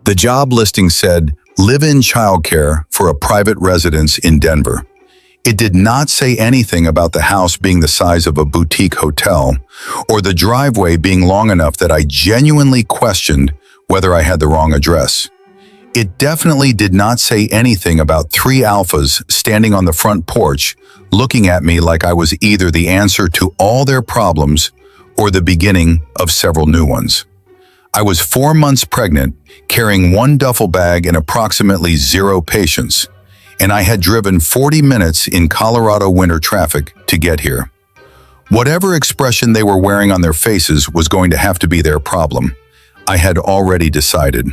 The job listing said, live-in childcare for a private residence in Denver. It did not say anything about the house being the size of a boutique hotel or the driveway being long enough that I genuinely questioned whether I had the wrong address. It definitely did not say anything about 3 alphas standing on the front porch looking at me like I was either the answer to all their problems or the beginning of several new ones. I was 4 months pregnant, carrying 1 duffel bag and approximately 0 patience, and I had driven 40 minutes in Colorado winter traffic to get here. Whatever expression they were wearing on their faces was going to have to be their problem. I had already decided.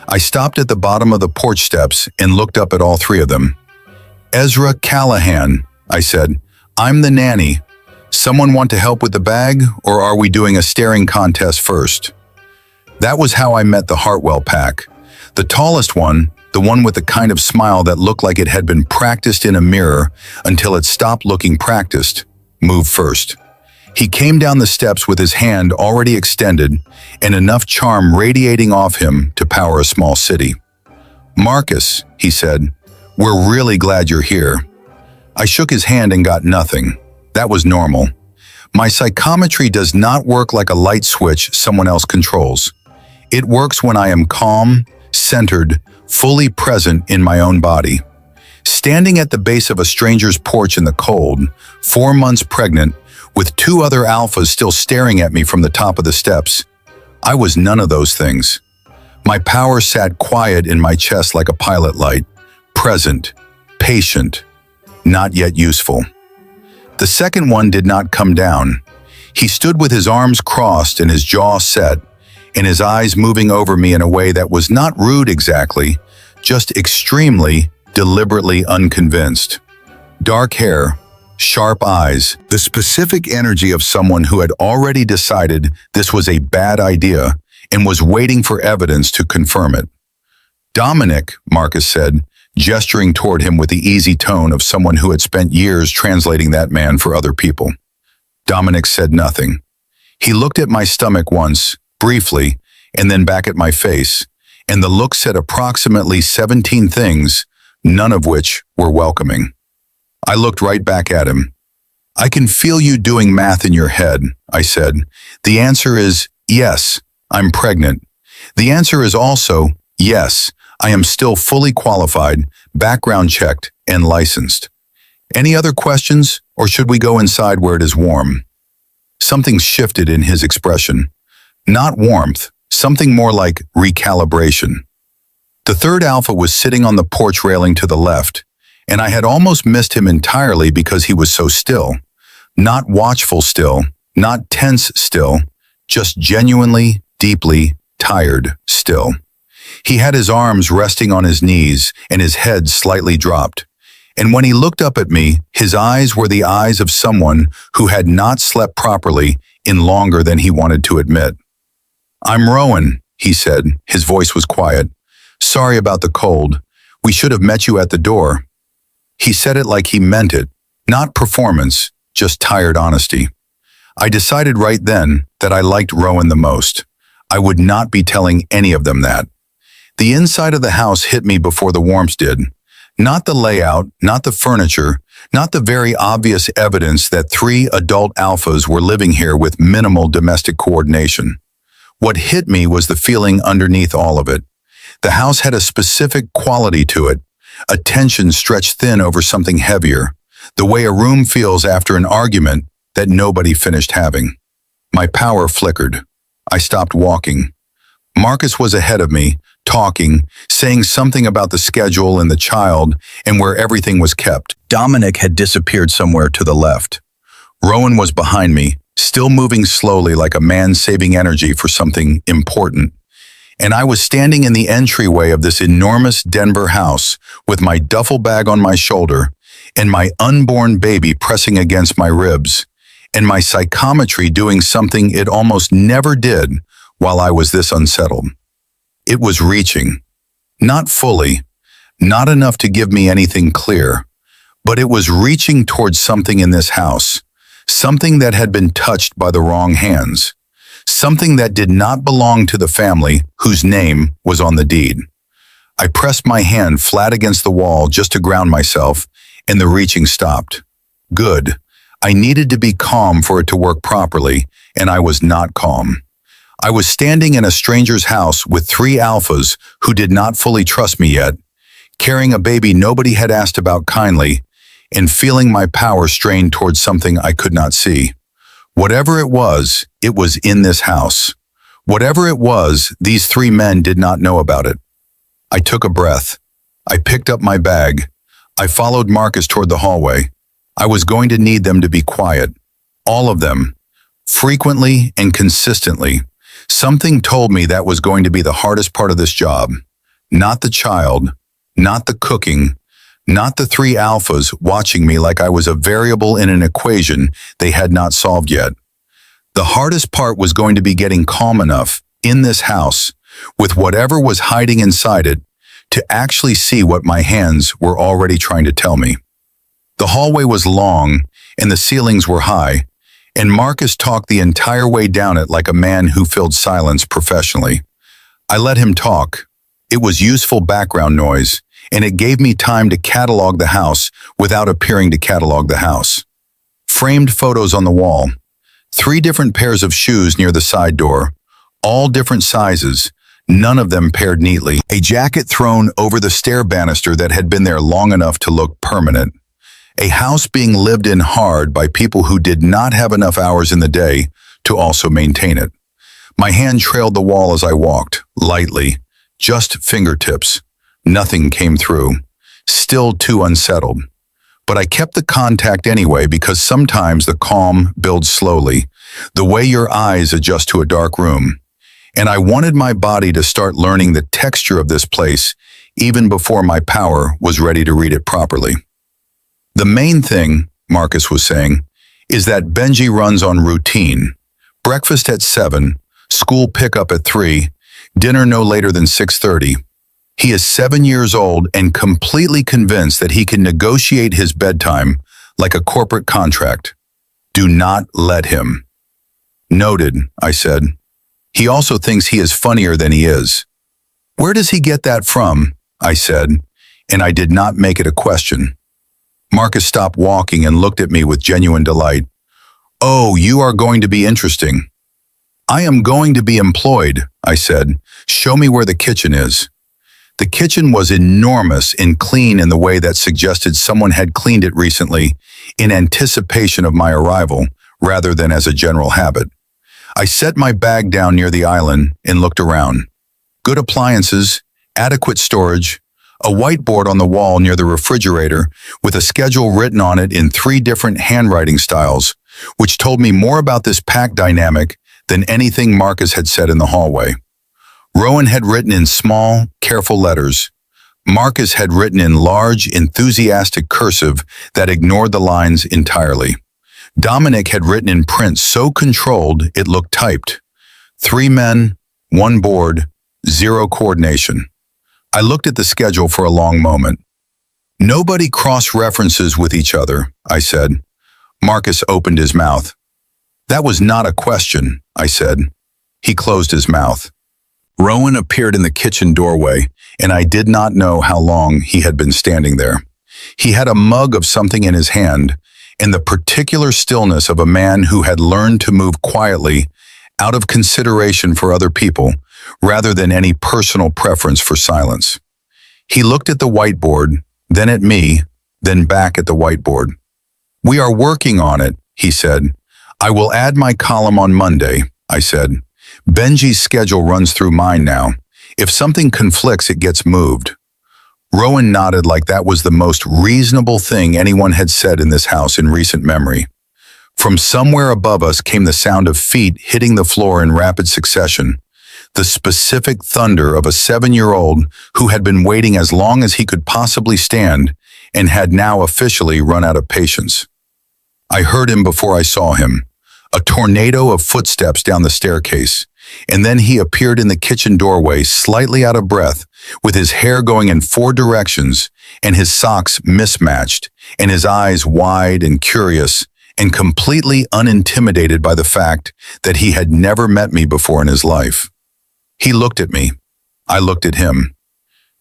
I stopped at the bottom of the porch steps and looked up at all 3 of them. "Ezra Callahan," I said. "I'm the nanny. Someone want to help with the bag, or are we doing a staring contest first?" That was how I met the Hartwell pack. The tallest one, the one with the kind of smile that looked like it had been practiced in a mirror until it stopped looking practiced, moved first. He came down the steps with his hand already extended and enough charm radiating off him to power a small city. "Marcus," he said, "we're really glad you're here." I shook his hand and got nothing. That was normal. My psychometry does not work like a light switch someone else controls. It works when I am calm, centered, fully present in my own body. Standing at the base of a stranger's porch in the cold, 4 months pregnant, with 2 other alphas still staring at me from the top of the steps, I was none of those things. My power sat quiet in my chest like a pilot light, present, patient, not yet useful. The second one did not come down. He stood with his arms crossed and his jaw set, and his eyes moving over me in a way that was not rude exactly, just extremely, deliberately unconvinced. Dark hair, sharp eyes, the specific energy of someone who had already decided this was a bad idea and was waiting for evidence to confirm it. "Dominic," Marcus said, gesturing toward him with the easy tone of someone who had spent years translating that man for other people. Dominic said nothing. He looked at my stomach once, briefly, and then back at my face, and the look said approximately 17 things, none of which were welcoming. I looked right back at him. "I can feel you doing math in your head," I said. "The answer is yes, I'm pregnant. The answer is also yes, I am still fully qualified, background checked, and licensed. Any other questions, or should we go inside where it is warm?" Something shifted in his expression. Not warmth, something more like recalibration. The third alpha was sitting on the porch railing to the left, and I had almost missed him entirely because he was so still. Not watchful still, not tense still, just genuinely, deeply, tired still. He had his arms resting on his knees and his head slightly dropped. And when he looked up at me, his eyes were the eyes of someone who had not slept properly in longer than he wanted to admit. "I'm Rowan," he said. His voice was quiet. "Sorry about the cold. We should have met you at the door." He said it like he meant it, not performance, just tired honesty. I decided right then that I liked Rowan the most. I would not be telling any of them that. The inside of the house hit me before the warmth did. Not the layout, not the furniture, not the very obvious evidence that 3 adult alphas were living here with minimal domestic coordination. What hit me was the feeling underneath all of it. The house had a specific quality to it, a tension stretched thin over something heavier, the way a room feels after an argument that nobody finished having. My power flickered. I stopped walking. Marcus was ahead of me, talking, saying something about the schedule and the child and where everything was kept. Dominic had disappeared somewhere to the left. Rowan was behind me, still moving slowly like a man saving energy for something important. And I was standing in the entryway of this enormous Denver house with my duffel bag on my shoulder and my unborn baby pressing against my ribs, and my psychometry doing something it almost never did while I was this unsettled. It was reaching. Not fully, not enough to give me anything clear, but it was reaching towards something in this house, something that had been touched by the wrong hands, something that did not belong to the family whose name was on the deed. I pressed my hand flat against the wall just to ground myself, and the reaching stopped. Good. I needed to be calm for it to work properly, and I was not calm. I was standing in a stranger's house with 3 alphas who did not fully trust me yet, carrying a baby nobody had asked about kindly, and feeling my power strain towards something I could not see. Whatever it was in this house. Whatever it was, these 3 men did not know about it. I took a breath. I picked up my bag. I followed Marcus toward the hallway. I was going to need them to be quiet. All of them. Frequently and consistently. Something told me that was going to be the hardest part of this job. Not the child, not the cooking, not the 3 alphas watching me like I was a variable in an equation they had not solved yet. The hardest part was going to be getting calm enough in this house, with whatever was hiding inside it, to actually see what my hands were already trying to tell me. The hallway was long, and the ceilings were high, and Marcus talked the entire way down it like a man who filled silence professionally. I let him talk. It was useful background noise, and it gave me time to catalog the house without appearing to catalog the house. Framed photos on the wall. 3 different pairs of shoes near the side door, all different sizes, none of them paired neatly. A jacket thrown over the stair banister that had been there long enough to look permanent. A house being lived in hard by people who did not have enough hours in the day to also maintain it. My hand trailed the wall as I walked, lightly, just fingertips. Nothing came through. Still too unsettled. But I kept the contact anyway because sometimes the calm builds slowly, the way your eyes adjust to a dark room. And I wanted my body to start learning the texture of this place even before my power was ready to read it properly. The main thing, Marcus was saying, is that Benji runs on routine. Breakfast at 7, school pickup at 3, dinner no later than 6:30. He is 7 years old and completely convinced that he can negotiate his bedtime like a corporate contract. Do not let him. Noted, I said. He also thinks he is funnier than he is. Where does he get that from? I said, and I did not make it a question. Marcus stopped walking and looked at me with genuine delight. Oh, you are going to be interesting. I am going to be employed, I said. Show me where the kitchen is. The kitchen was enormous and clean in the way that suggested someone had cleaned it recently in anticipation of my arrival, rather than as a general habit. I set my bag down near the island and looked around. Good appliances, adequate storage, a whiteboard on the wall near the refrigerator with a schedule written on it in 3 different handwriting styles, which told me more about this pack dynamic than anything Marcus had said in the hallway. Rowan had written in small, careful letters. Marcus had written in large, enthusiastic cursive that ignored the lines entirely. Dominic had written in print so controlled it looked typed. 3 men, 1 board, 0 coordination. I looked at the schedule for a long moment. Nobody cross-references with each other, I said. Marcus opened his mouth. That was not a question, I said. He closed his mouth. Rowan appeared in the kitchen doorway, and I did not know how long he had been standing there. He had a mug of something in his hand, and the particular stillness of a man who had learned to move quietly out of consideration for other people, rather than any personal preference for silence. He looked at the whiteboard, then at me, then back at the whiteboard. We are working on it, he said. I will add my column on Monday, I said. Benji's schedule runs through mine now. If something conflicts, it gets moved. Rowan nodded like that was the most reasonable thing anyone had said in this house in recent memory. From somewhere above us came the sound of feet hitting the floor in rapid succession, the specific thunder of a 7-year-old who had been waiting as long as he could possibly stand and had now officially run out of patience. I heard him before I saw him, a tornado of footsteps down the staircase, and then he appeared in the kitchen doorway slightly out of breath, with his hair going in 4 directions and his socks mismatched and his eyes wide and curious and completely unintimidated by the fact that he had never met me before in his life. He looked at me. I looked at him.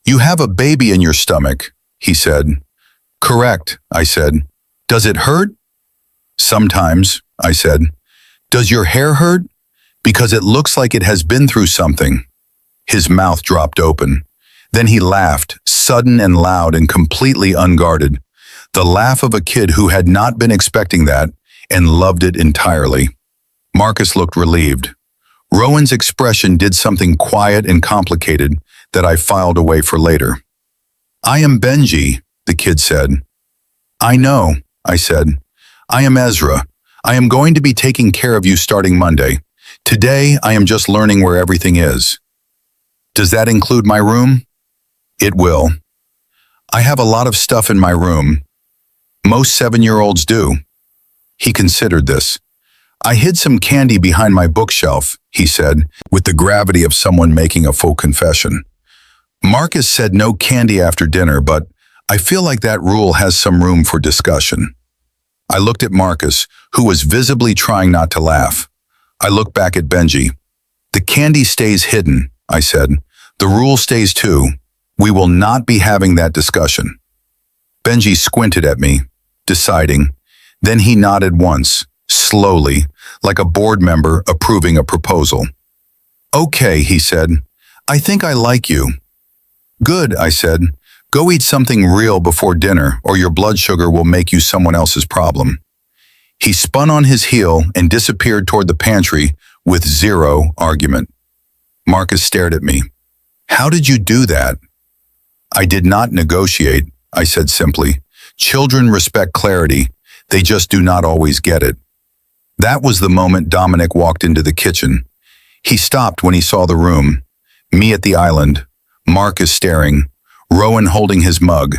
"You have a baby in your stomach," he said. "Correct," I said. "Does it hurt?" "Sometimes," I said. "Does your hair hurt? Because it looks like it has been through something." His mouth dropped open. Then he laughed, sudden and loud and completely unguarded. The laugh of a kid who had not been expecting that and loved it entirely. Marcus looked relieved. Rowan's expression did something quiet and complicated that I filed away for later. "I am Benji," the kid said. "I know," I said. "I am Ezra. I am going to be taking care of you starting Monday. Today, I am just learning where everything is." "Does that include my room?" "It will." "I have a lot of stuff in my room. Most 7-year-olds do." He considered this. "I hid some candy behind my bookshelf," he said, with the gravity of someone making a full confession. Marcus said no candy after dinner, but I feel like that rule has some room for discussion. I looked at Marcus, who was visibly trying not to laugh. I looked back at Benji. "The candy stays hidden," I said. "The rule stays too. We will not be having that discussion." Benji squinted at me, deciding. Then he nodded once, slowly, like a board member approving a proposal. "Okay," he said. "I think I like you." "Good," I said. "Go eat something real before dinner, or your blood sugar will make you someone else's problem." He spun on his heel and disappeared toward the pantry with zero argument. Marcus stared at me. "How did you do that?" "I did not negotiate," I said simply. "Children respect clarity. They just do not always get it." That was the moment Dominic walked into the kitchen. He stopped when he saw the room. Me at the island, Marcus staring, Rowan holding his mug,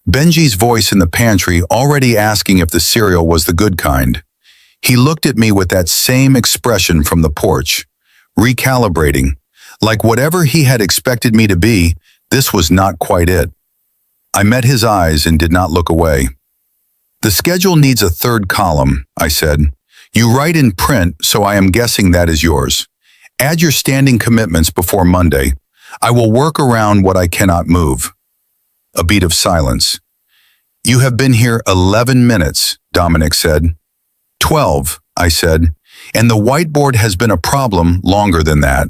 Benji's voice in the pantry already asking if the cereal was the good kind. He looked at me with that same expression from the porch, recalibrating, like whatever he had expected me to be, this was not quite it. I met his eyes and did not look away. "The schedule needs a third column," I said. "You write in print, so I am guessing that is yours. Add your standing commitments before Monday. I will work around what I cannot move." A beat of silence. "You have been here 11 minutes, Dominic said. 12, I said, "and the whiteboard has been a problem longer than that."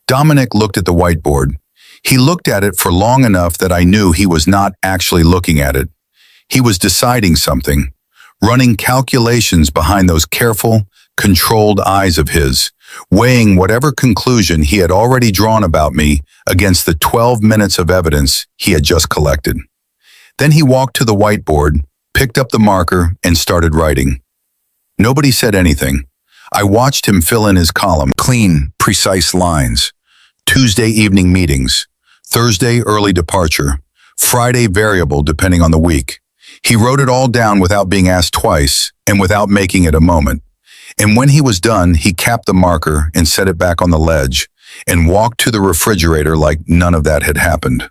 Dominic looked at the whiteboard. He looked at it for long enough that I knew he was not actually looking at it. He was deciding something, running calculations behind those careful, controlled eyes of his, weighing whatever conclusion he had already drawn about me against the 12 minutes of evidence he had just collected. Then he walked to the whiteboard, picked up the marker, and started writing. Nobody said anything. I watched him fill in his column, clean, precise lines. Tuesday evening meetings, Thursday early departure, Friday variable depending on the week. He wrote it all down without being asked twice and without making it a moment. And when he was done, he capped the marker and set it back on the ledge and walked to the refrigerator like none of that had happened.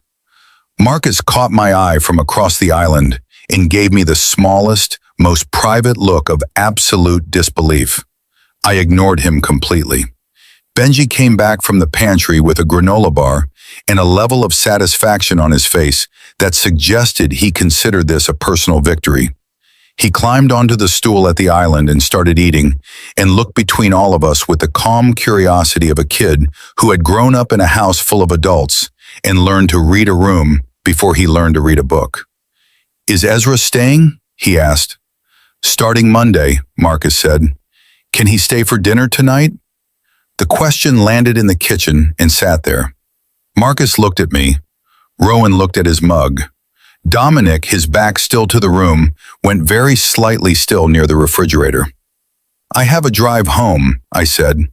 Marcus caught my eye from across the island and gave me the smallest, most private look of absolute disbelief. I ignored him completely. Benji came back from the pantry with a granola bar and a level of satisfaction on his face that suggested he considered this a personal victory. He climbed onto the stool at the island and started eating, and looked between all of us with the calm curiosity of a kid who had grown up in a house full of adults and learned to read a room before he learned to read a book. "Is Ezra staying?" he asked. "Starting Monday," Marcus said. "Can he stay for dinner tonight?" The question landed in the kitchen and sat there. Marcus looked at me. Rowan looked at his mug. Dominic, his back still to the room, went very slightly still near the refrigerator. "I have a drive home," I said.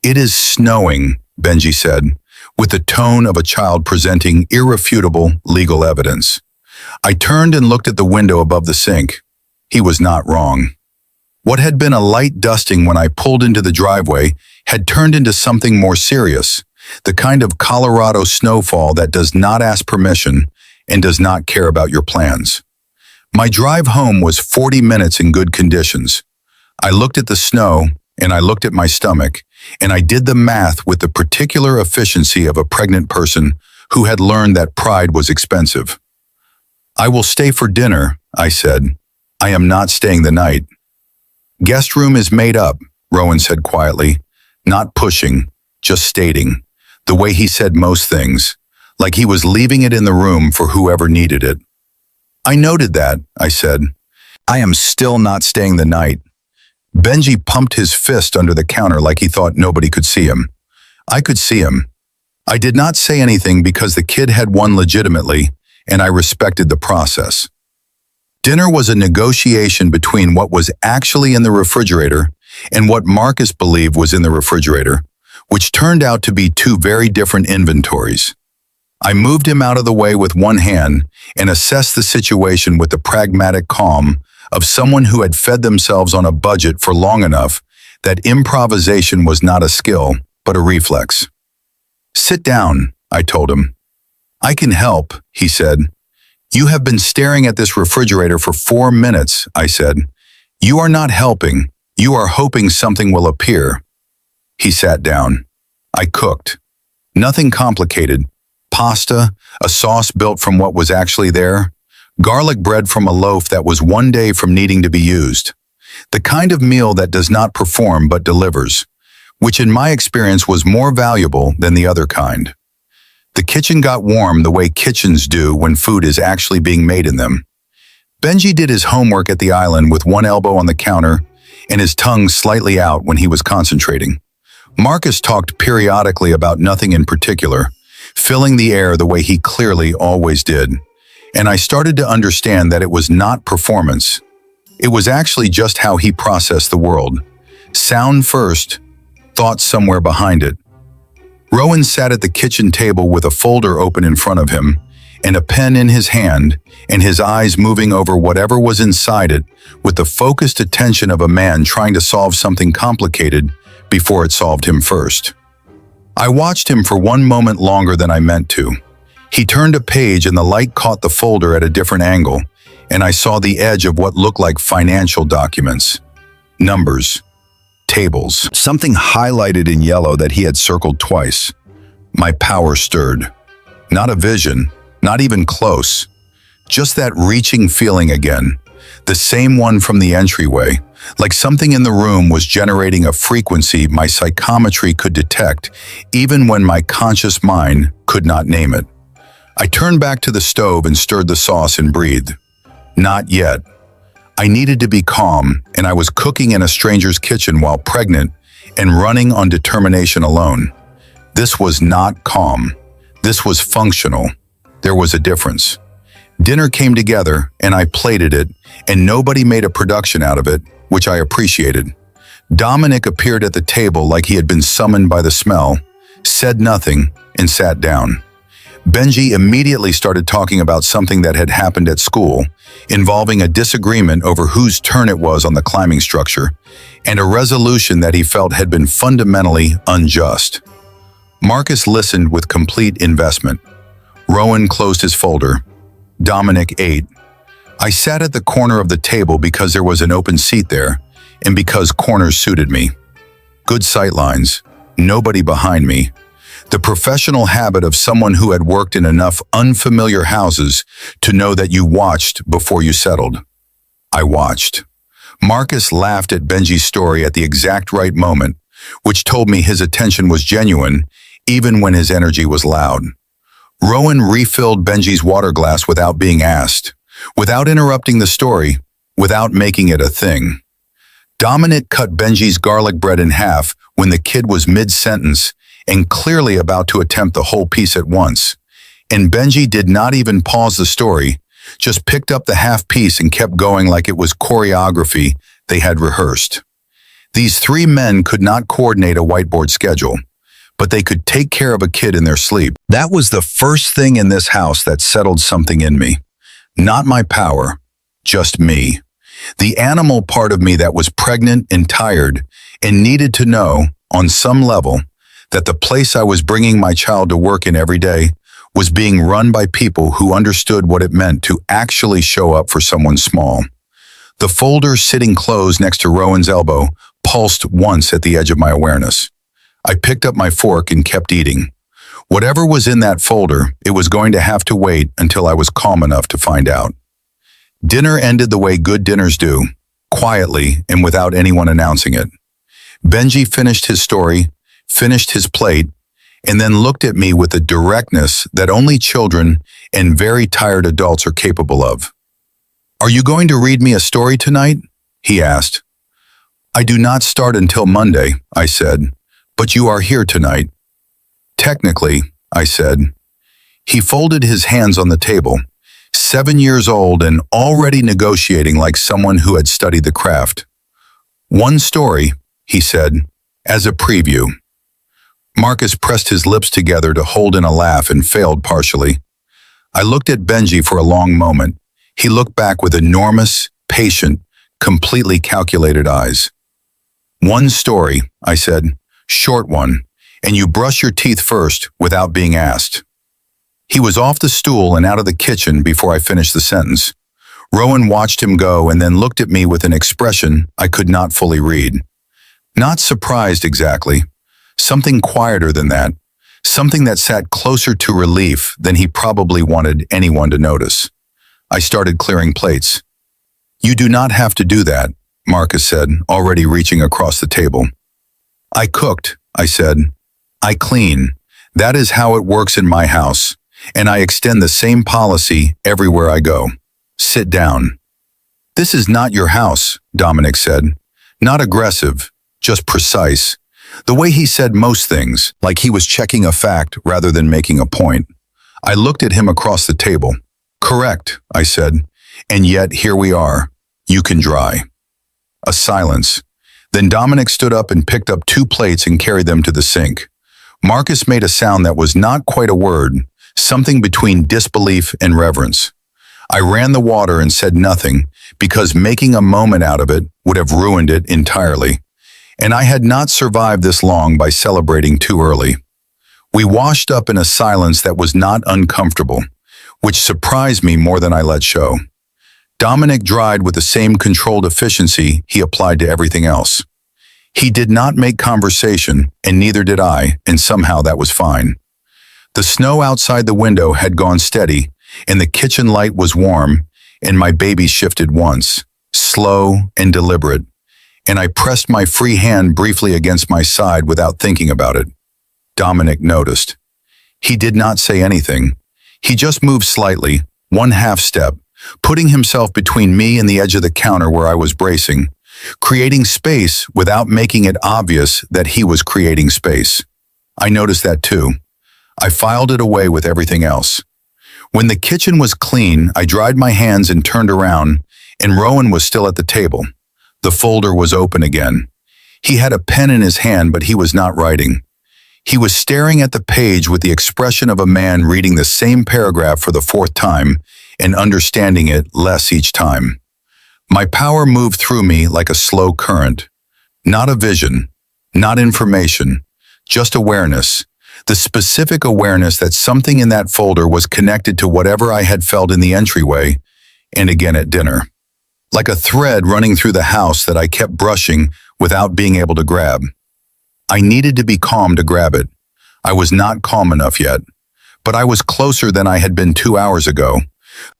"It is snowing," Benji said, with the tone of a child presenting irrefutable legal evidence. I turned and looked at the window above the sink. He was not wrong. What had been a light dusting when I pulled into the driveway had turned into something more serious, the kind of Colorado snowfall that does not ask permission and does not care about your plans. My drive home was 40 minutes in good conditions. I looked at the snow, and I looked at my stomach, and I did the math with the particular efficiency of a pregnant person who had learned that pride was expensive. "I will stay for dinner," I said. "I am not staying the night." "Guest room is made up," Rowan said quietly, not pushing, just stating, the way he said most things, like he was leaving it in the room for whoever needed it. "I noted that," I said. "I am still not staying the night." Benji pumped his fist under the counter like he thought nobody could see him. I could see him. I did not say anything because the kid had won legitimately, and I respected the process. Dinner was a negotiation between what was actually in the refrigerator and what Marcus believed was in the refrigerator, which turned out to be two very different inventories. I moved him out of the way with one hand and assessed the situation with the pragmatic calm of someone who had fed themselves on a budget for long enough that improvisation was not a skill, but a reflex. "Sit down," I told him. "I can help," he said. "You have been staring at this refrigerator for 4 minutes," I said. "You are not helping. You are hoping something will appear." He sat down. I cooked. Nothing complicated. Pasta, a sauce built from what was actually there, garlic bread from a loaf that was one day from needing to be used. The kind of meal that does not perform but delivers, which in my experience was more valuable than the other kind. The kitchen got warm the way kitchens do when food is actually being made in them. Benji did his homework at the island with one elbow on the counter and his tongue slightly out when he was concentrating. Marcus talked periodically about nothing in particular, filling the air the way he clearly always did. And I started to understand that it was not performance. It was actually just how he processed the world. Sound first, thoughts somewhere behind it. Rowan sat at the kitchen table with a folder open in front of him and a pen in his hand and his eyes moving over whatever was inside it with the focused attention of a man trying to solve something complicated before it solved him first. I watched him for one moment longer than I meant to. He turned a page and the light caught the folder at a different angle, and I saw the edge of what looked like financial documents. Numbers. Tables. Something highlighted in yellow that he had circled twice. My power stirred. Not a vision, not even close. Just that reaching feeling again. The same one from the entryway, like something in the room was generating a frequency my psychometry could detect, even when my conscious mind could not name it. I turned back to the stove and stirred the sauce and breathed. Not yet. I needed to be calm, and I was cooking in a stranger's kitchen while pregnant and running on determination alone. This was not calm. This was functional. There was a difference. Dinner came together, and I plated it, and nobody made a production out of it, which I appreciated. Dominic appeared at the table like he had been summoned by the smell, said nothing, and sat down. Benji immediately started talking about something that had happened at school, involving a disagreement over whose turn it was on the climbing structure, and a resolution that he felt had been fundamentally unjust. Marcus listened with complete investment. Rowan closed his folder. Dominic ate. I sat at the corner of the table because there was an open seat there, and because corners suited me. Good sightlines, nobody behind me. The professional habit of someone who had worked in enough unfamiliar houses to know that you watched before you settled. I watched. Marcus laughed at Benji's story at the exact right moment, which told me his attention was genuine, even when his energy was loud. Rowan refilled Benji's water glass without being asked, without interrupting the story, without making it a thing. Dominic cut Benji's garlic bread in half when the kid was mid-sentence and clearly about to attempt the whole piece at once. And Benji did not even pause the story, just picked up the half piece and kept going like it was choreography they had rehearsed. These three men could not coordinate a whiteboard schedule, but they could take care of a kid in their sleep. That was the first thing in this house that settled something in me. Not my power, just me. The animal part of me that was pregnant and tired and needed to know, on some level, that the place I was bringing my child to work in every day was being run by people who understood what it meant to actually show up for someone small. The folder sitting closed next to Rowan's elbow pulsed once at the edge of my awareness. I picked up my fork and kept eating. Whatever was in that folder, it was going to have to wait until I was calm enough to find out. Dinner ended the way good dinners do, quietly and without anyone announcing it. Benji finished his story, finished his plate, and then looked at me with a directness that only children and very tired adults are capable of. "Are you going to read me a story tonight?" he asked. "I do not start until Monday," I said, "but you are here tonight." "Technically," I said. He folded his hands on the table, 7 years old and already negotiating like someone who had studied the craft. "One story," he said, as a preview. Marcus pressed his lips together to hold in a laugh and failed partially. I looked at Benji for a long moment. He looked back with enormous, patient, completely calculated eyes. "One story," I said, "short one, and you brush your teeth first without being asked." He was off the stool and out of the kitchen before I finished the sentence. Rowan watched him go and then looked at me with an expression I could not fully read. Not surprised exactly. Something quieter than that. Something that sat closer to relief than he probably wanted anyone to notice. I started clearing plates. "You do not have to do that," Marcus said, already reaching across the table. "I cooked," I said. "I clean. That is how it works in my house, and I extend the same policy everywhere I go. Sit down." "This is not your house," Dominic said. Not aggressive, just precise. The way he said most things, like he was checking a fact rather than making a point. I looked at him across the table. "Correct," I said, "and yet here we are. You can dry." A silence. Then Dominic stood up and picked up 2 plates and carried them to the sink. Marcus made a sound that was not quite a word, something between disbelief and reverence. I ran the water and said nothing, because making a moment out of it would have ruined it entirely. And I had not survived this long by celebrating too early. We washed up in a silence that was not uncomfortable, which surprised me more than I let show. Dominic dried with the same controlled efficiency he applied to everything else. He did not make conversation, and neither did I, and somehow that was fine. The snow outside the window had gone steady, and the kitchen light was warm, and my baby shifted once, slow and deliberate, and I pressed my free hand briefly against my side without thinking about it. Dominic noticed. He did not say anything. He just moved slightly, 1/2 step, putting himself between me and the edge of the counter where I was bracing, creating space without making it obvious that he was creating space. I noticed that too. I filed it away with everything else. When the kitchen was clean, I dried my hands and turned around, and Rowan was still at the table. The folder was open again. He had a pen in his hand, but he was not writing. He was staring at the page with the expression of a man reading the same paragraph for the 4th time and understanding it less each time. My power moved through me like a slow current. Not a vision, not information, just awareness. The specific awareness that something in that folder was connected to whatever I had felt in the entryway and again at dinner. Like a thread running through the house that I kept brushing without being able to grab. I needed to be calm to grab it. I was not calm enough yet, but I was closer than I had been 2 hours ago,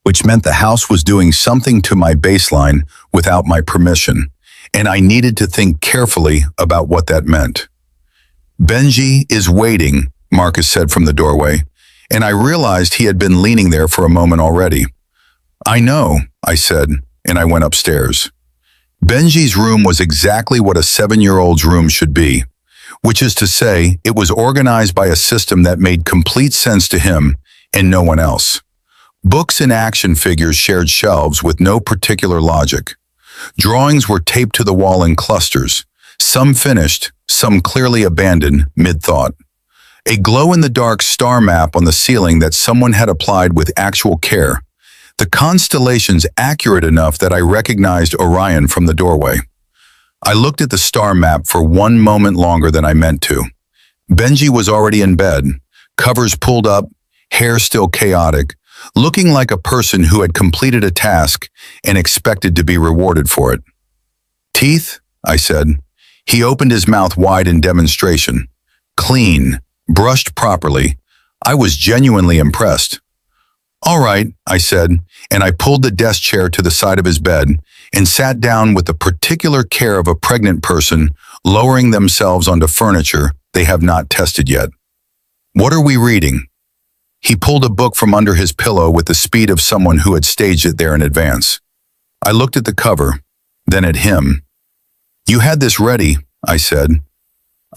which meant the house was doing something to my baseline without my permission, and I needed to think carefully about what that meant. "Benji is waiting," Marcus said from the doorway, and I realized he had been leaning there for a moment already. "I know," I said, and I went upstairs. Benji's room was exactly what a 7-year-old's room should be, which is to say, it was organized by a system that made complete sense to him and no one else. Books and action figures shared shelves with no particular logic. Drawings were taped to the wall in clusters, some finished, some clearly abandoned mid-thought. A glow-in-the-dark star map on the ceiling that someone had applied with actual care. The constellations accurate enough that I recognized Orion from the doorway. I looked at the star map for 1 moment longer than I meant to. Benji was already in bed, covers pulled up, hair still chaotic, looking like a person who had completed a task and expected to be rewarded for it. "Teeth?" I said. He opened his mouth wide in demonstration. Clean, brushed properly. I was genuinely impressed. "All right," I said, and I pulled the desk chair to the side of his bed and sat down with the particular care of a pregnant person lowering themselves onto furniture they have not tested yet. "What are we reading?" He pulled a book from under his pillow with the speed of someone who had staged it there in advance. I looked at the cover, then at him. "You had this ready," I said.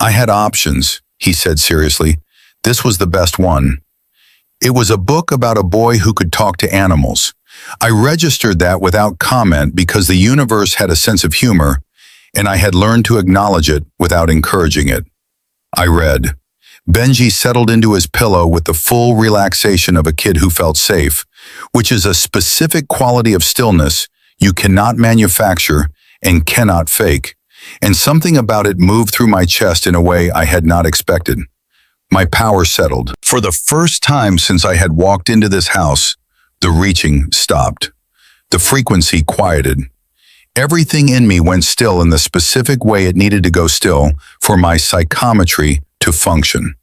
"I had options," he said seriously. "This was the best one." It was a book about a boy who could talk to animals. I registered that without comment because the universe had a sense of humor, and I had learned to acknowledge it without encouraging it. I read. Benji settled into his pillow with the full relaxation of a kid who felt safe, which is a specific quality of stillness you cannot manufacture and cannot fake, and something about it moved through my chest in a way I had not expected. My power settled. For the first time since I had walked into this house, the reaching stopped. The frequency quieted. Everything in me went still in the specific way it needed to go still for my psychometry to function.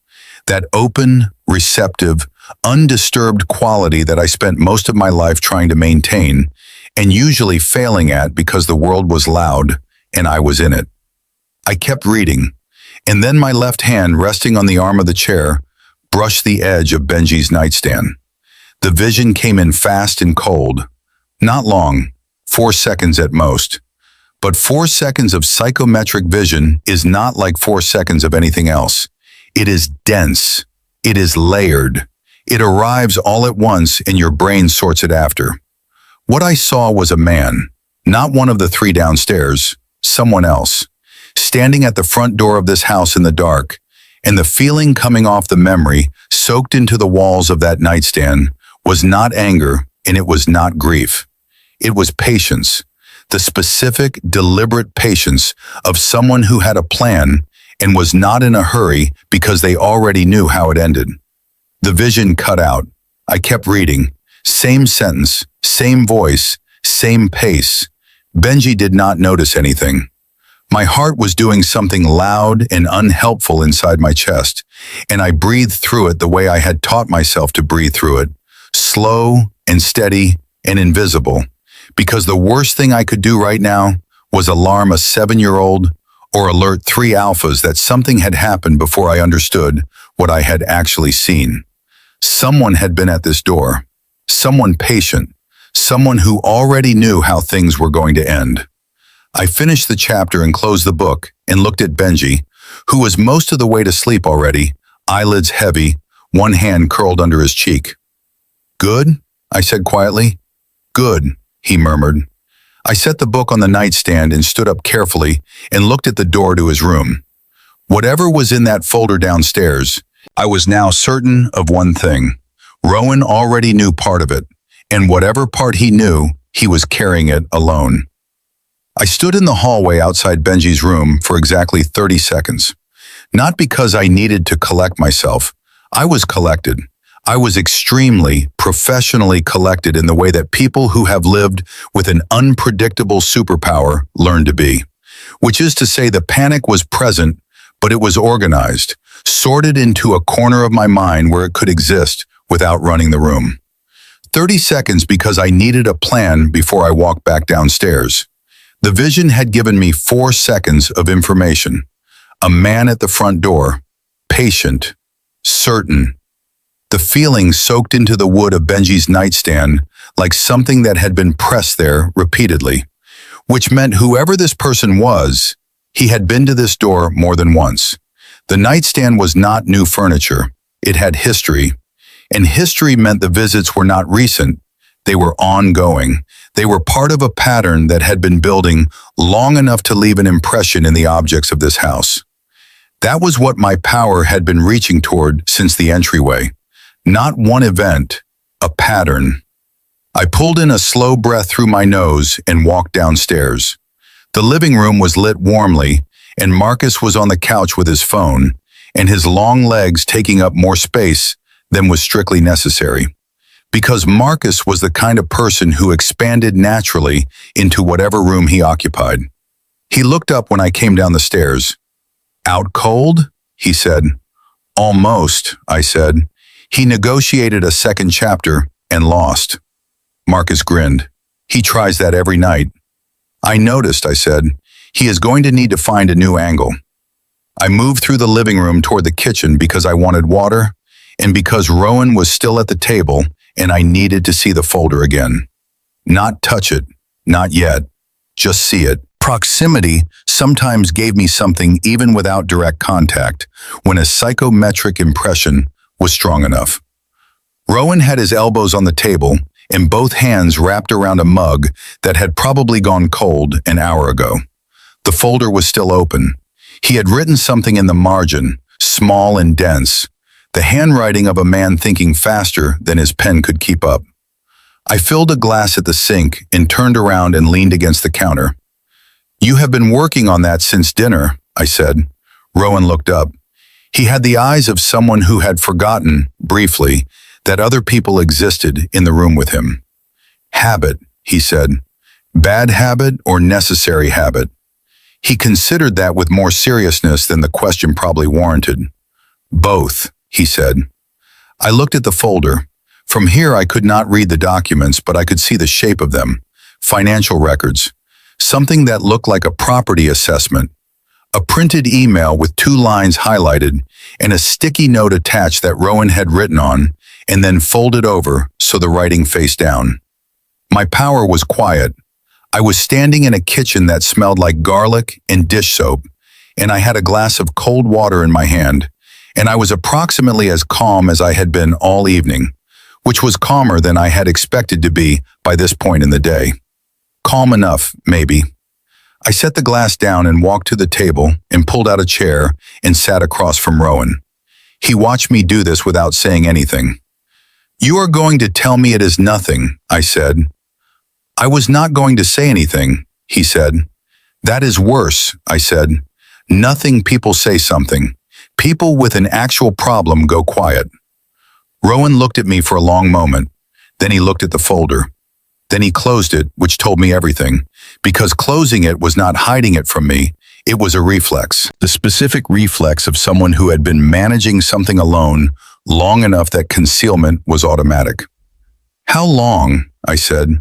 That open, receptive, undisturbed quality that I spent most of my life trying to maintain and usually failing at because the world was loud and I was in it. I kept reading, and then my left hand resting on the arm of the chair brushed the edge of Benji's nightstand. The vision came in fast and cold. Not long, 4 seconds at most. But 4 seconds of psychometric vision is not like 4 seconds of anything else. It is dense. It is layered. It arrives all at once and your brain sorts it after. What I saw was a man, not one of the 3 downstairs, someone else, standing at the front door of this house in the dark, and the feeling coming off the memory soaked into the walls of that nightstand was not anger and it was not grief. It was patience, the specific, deliberate patience of someone who had a plan and was not in a hurry because they already knew how it ended. The vision cut out. I kept reading. Same sentence, same voice, same pace. Benji did not notice anything. My heart was doing something loud and unhelpful inside my chest, and I breathed through it the way I had taught myself to breathe through it, slow and steady and invisible, because the worst thing I could do right now was alarm a 7-year-old or alert 3 alphas that something had happened before I understood what I had actually seen. Someone had been at this door, someone patient, someone who already knew how things were going to end. I finished the chapter and closed the book and looked at Benji, who was most of the way to sleep already, eyelids heavy, one hand curled under his cheek. "Good?" I said quietly. "Good," he murmured. I set the book on the nightstand and stood up carefully and looked at the door to his room. Whatever was in that folder downstairs, I was now certain of one thing. Rowan already knew part of it, and whatever part he knew, he was carrying it alone. I stood in the hallway outside Benji's room for exactly 30 seconds. Not because I needed to collect myself. I was collected. I was extremely, professionally collected in the way that people who have lived with an unpredictable superpower learn to be. Which is to say the panic was present, but it was organized, sorted into a corner of my mind where it could exist without running the room. 30 seconds because I needed a plan before I walked back downstairs. The vision had given me 4 seconds of information. A man at the front door, patient, certain. The feeling soaked into the wood of Benji's nightstand like something that had been pressed there repeatedly, which meant whoever this person was, he had been to this door more than once. The nightstand was not new furniture. It had history, and history meant the visits were not recent. They were ongoing. They were part of a pattern that had been building long enough to leave an impression in the objects of this house. That was what my power had been reaching toward since the entryway. Not one event, a pattern. I pulled in a slow breath through my nose and walked downstairs. The living room was lit warmly, and Marcus was on the couch with his phone, and his long legs taking up more space than was strictly necessary. Because Marcus was the kind of person who expanded naturally into whatever room he occupied. He looked up when I came down the stairs. "Out cold?" he said. "Almost," I said. "He negotiated a second chapter and lost." Marcus grinned. "He tries that every night." "I noticed," I said. "He is going to need to find a new angle." I moved through the living room toward the kitchen because I wanted water and because Rowan was still at the table and I needed to see the folder again. Not touch it, not yet, just see it. Proximity sometimes gave me something even without direct contact, when a psychometric impression was strong enough. Rowan had his elbows on the table and both hands wrapped around a mug that had probably gone cold an hour ago. The folder was still open. He had written something in the margin, small and dense, the handwriting of a man thinking faster than his pen could keep up. I filled a glass at the sink and turned around and leaned against the counter. "You have been working on that since dinner," I said. Rowan looked up. He had the eyes of someone who had forgotten, briefly, that other people existed in the room with him. "Habit," he said. "Bad habit or necessary habit?" He considered that with more seriousness than the question probably warranted. "Both," he said. I looked at the folder. From here I could not read the documents, but I could see the shape of them. Financial records. Something that looked like a property assessment. A printed email with 2 lines highlighted and a sticky note attached that Rowan had written on and then folded over so the writing faced down. My power was quiet. I was standing in a kitchen that smelled like garlic and dish soap, and I had a glass of cold water in my hand, and I was approximately as calm as I had been all evening, which was calmer than I had expected to be by this point in the day. Calm enough, maybe. I set the glass down and walked to the table and pulled out a chair and sat across from Rowan. He watched me do this without saying anything. "You are going to tell me it is nothing," I said. "I was not going to say anything," he said. "That is worse," I said. "Nothing people say something. People with an actual problem go quiet." Rowan looked at me for a long moment. Then he looked at the folder. Then he closed it, which told me everything, because closing it was not hiding it from me. It was a reflex, the specific reflex of someone who had been managing something alone long enough that concealment was automatic. "How long?" I said.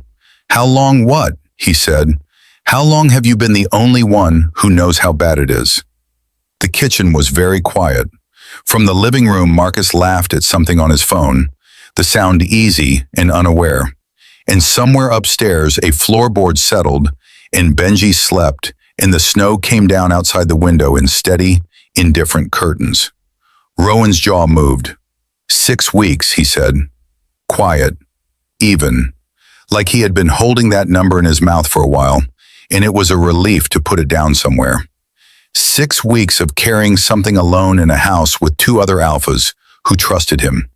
"How long what?" he said. "How long have you been the only one who knows how bad it is?" The kitchen was very quiet. From the living room, Marcus laughed at something on his phone, the sound easy and unaware. And somewhere upstairs, a floorboard settled, and Benji slept, and the snow came down outside the window in steady, indifferent curtains. Rowan's jaw moved. 6 weeks, he said. Quiet. Even. Like he had been holding that number in his mouth for a while, and it was a relief to put it down somewhere. 6 weeks of carrying something alone in a house with 2 other alphas who trusted him.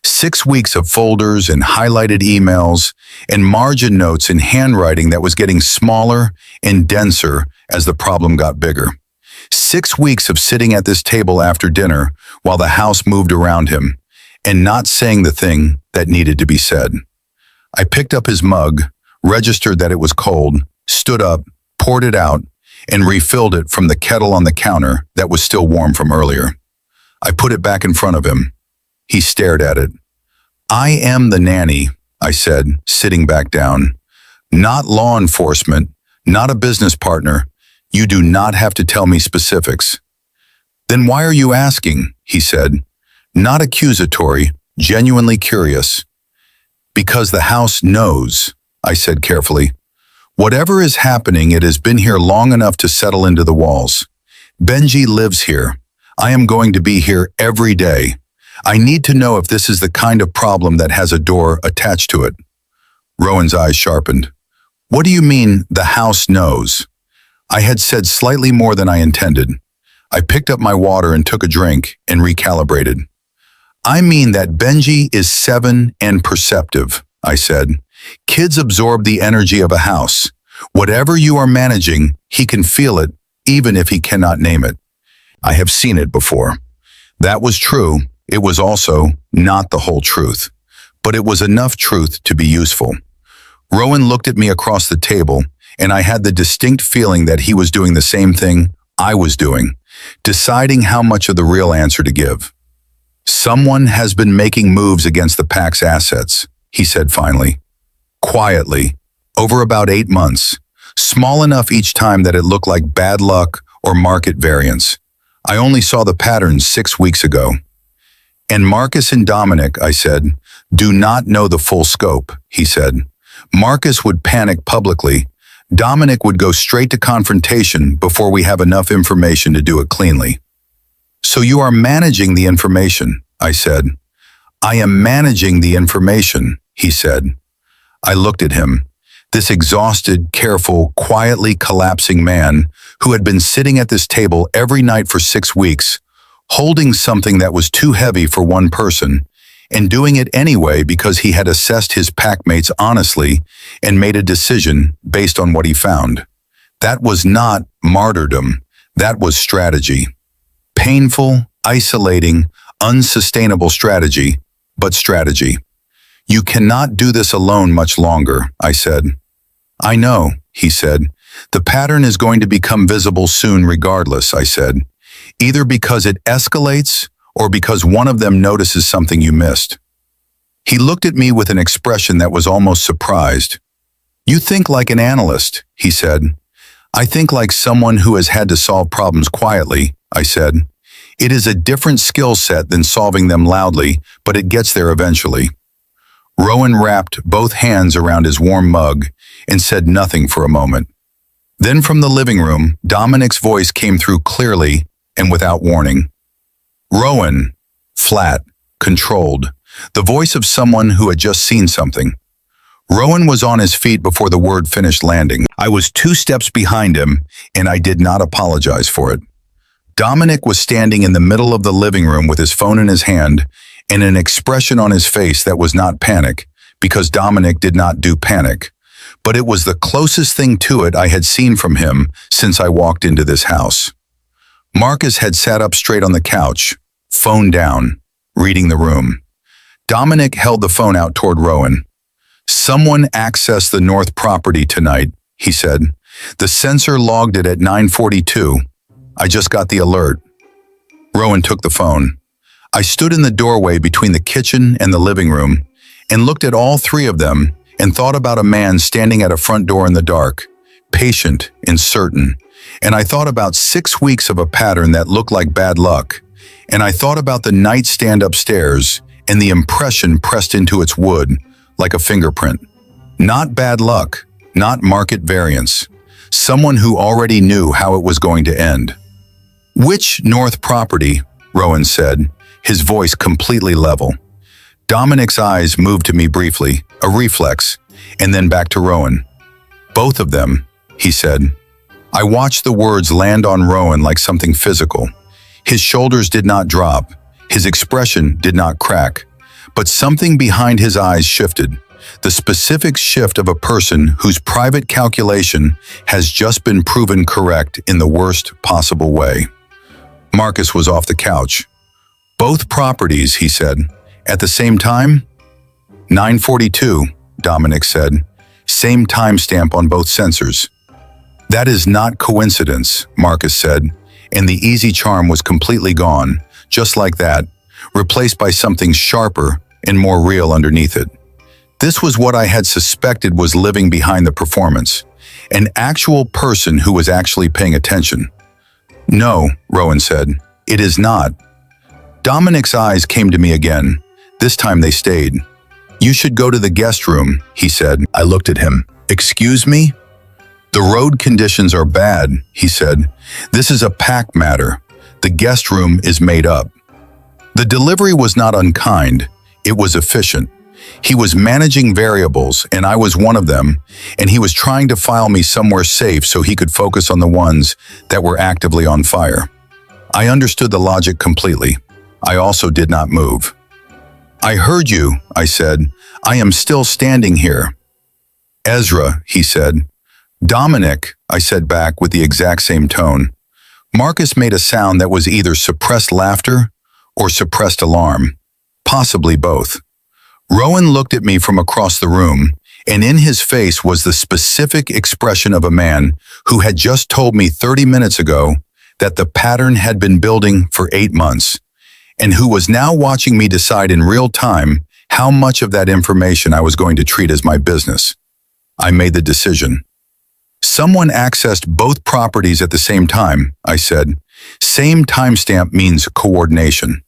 6 weeks of folders and highlighted emails and margin notes in handwriting that was getting smaller and denser as the problem got bigger. 6 weeks of sitting at this table after dinner while the house moved around him and not saying the thing that needed to be said. I picked up his mug, registered that it was cold, stood up, poured it out, and refilled it from the kettle on the counter that was still warm from earlier. I put it back in front of him. He stared at it. "I am the nanny," I said, sitting back down. "Not law enforcement, not a business partner. You do not have to tell me specifics." "Then why are you asking?" he said. Not accusatory, genuinely curious. "Because the house knows," I said carefully. "Whatever is happening, it has been here long enough to settle into the walls. Benji lives here. I am going to be here every day. I need to know if this is the kind of problem that has a door attached to it." Rowan's eyes sharpened. "What do you mean, the house knows?" I had said slightly more than I intended. I picked up my water and took a drink and recalibrated. "I mean that Benji is 7 and perceptive," I said. "Kids absorb the energy of a house. Whatever you are managing, he can feel it, even if he cannot name it. I have seen it before." That was true. It was also not the whole truth, but it was enough truth to be useful. Rowan looked at me across the table, and I had the distinct feeling that he was doing the same thing I was doing, deciding how much of the real answer to give. "Someone has been making moves against the pack's assets," he said finally. Quietly, over about 8 months, small enough each time that it looked like bad luck or market variance. I only saw the patterns 6 weeks ago. "And Marcus and Dominic," I said, "do not know the full scope," he said. "Marcus would panic publicly. Dominic would go straight to confrontation before we have enough information to do it cleanly." "So you are managing the information," I said. "I am managing the information," he said. I looked at him, this exhausted, careful, quietly collapsing man who had been sitting at this table every night for 6 weeks, holding something that was too heavy for one person, and doing it anyway because he had assessed his packmates honestly and made a decision based on what he found. That was not martyrdom, that was strategy. Painful, isolating, unsustainable strategy, but strategy. "You cannot do this alone much longer," I said. "I know," he said. "The pattern is going to become visible soon regardless," I said. "Either because it escalates or because one of them notices something you missed." He looked at me with an expression that was almost surprised. "You think like an analyst," he said. "I think like someone who has had to solve problems quietly," I said. "It is a different skill set than solving them loudly, but it gets there eventually." Rowan wrapped both hands around his warm mug and said nothing for a moment. Then from the living room, Dominic's voice came through clearly and without warning. "Rowan," flat, controlled, the voice of someone who had just seen something. Rowan was on his feet before the word finished landing. I was 2 steps behind him, and I did not apologize for it. Dominic was standing in the middle of the living room with his phone in his hand and an expression on his face that was not panic, because Dominic did not do panic. But it was the closest thing to it I had seen from him since I walked into this house. Marcus had sat up straight on the couch, phone down, reading the room. Dominic held the phone out toward Rowan. "Someone accessed the north property tonight," he said. "The sensor logged it at 9:42. I just got the alert." Rowan took the phone. I stood in the doorway between the kitchen and the living room and looked at all 3 of them and thought about a man standing at a front door in the dark, patient and certain. And I thought about 6 weeks of a pattern that looked like bad luck. And I thought about the nightstand upstairs and the impression pressed into its wood like a fingerprint. Not bad luck, not market variance. Someone who already knew how it was going to end. "Which north property?" Rowan said, his voice completely level. Dominic's eyes moved to me briefly, a reflex, and then back to Rowan. "Both of them," he said. I watched the words land on Rowan like something physical. His shoulders did not drop, his expression did not crack, but something behind his eyes shifted, the specific shift of a person whose private calculation has just been proven correct in the worst possible way. Marcus was off the couch. "Both properties," he said. "At the same time?" 9:42, Dominic said. "Same timestamp on both sensors." "That is not coincidence," Marcus said, and the easy charm was completely gone, just like that, replaced by something sharper and more real underneath it. This was what I had suspected was living behind the performance, an actual person who was actually paying attention. "No," Rowan said, "it is not." Dominic's eyes came to me again. This time they stayed. "You should go to the guest room," he said. I looked at him. "Excuse me?" "The road conditions are bad," he said. "This is a pack matter. The guest room is made up." The delivery was not unkind. It was efficient. He was managing variables, and I was one of them, and he was trying to file me somewhere safe so he could focus on the ones that were actively on fire. I understood the logic completely. I also did not move. "I heard you," I said. "I am still standing here." "Ezra," he said. "Dominic," I said back with the exact same tone. Marcus made a sound that was either suppressed laughter or suppressed alarm? Possibly both. Rowan looked at me from across the room, and in his face was the specific expression of a man who had just told me 30 minutes ago that the pattern had been building for 8 months, and who was now watching me decide in real time how much of that information I was going to treat as my business. I made the decision. Someone accessed both properties at the same time, I said. Same timestamp means coordination.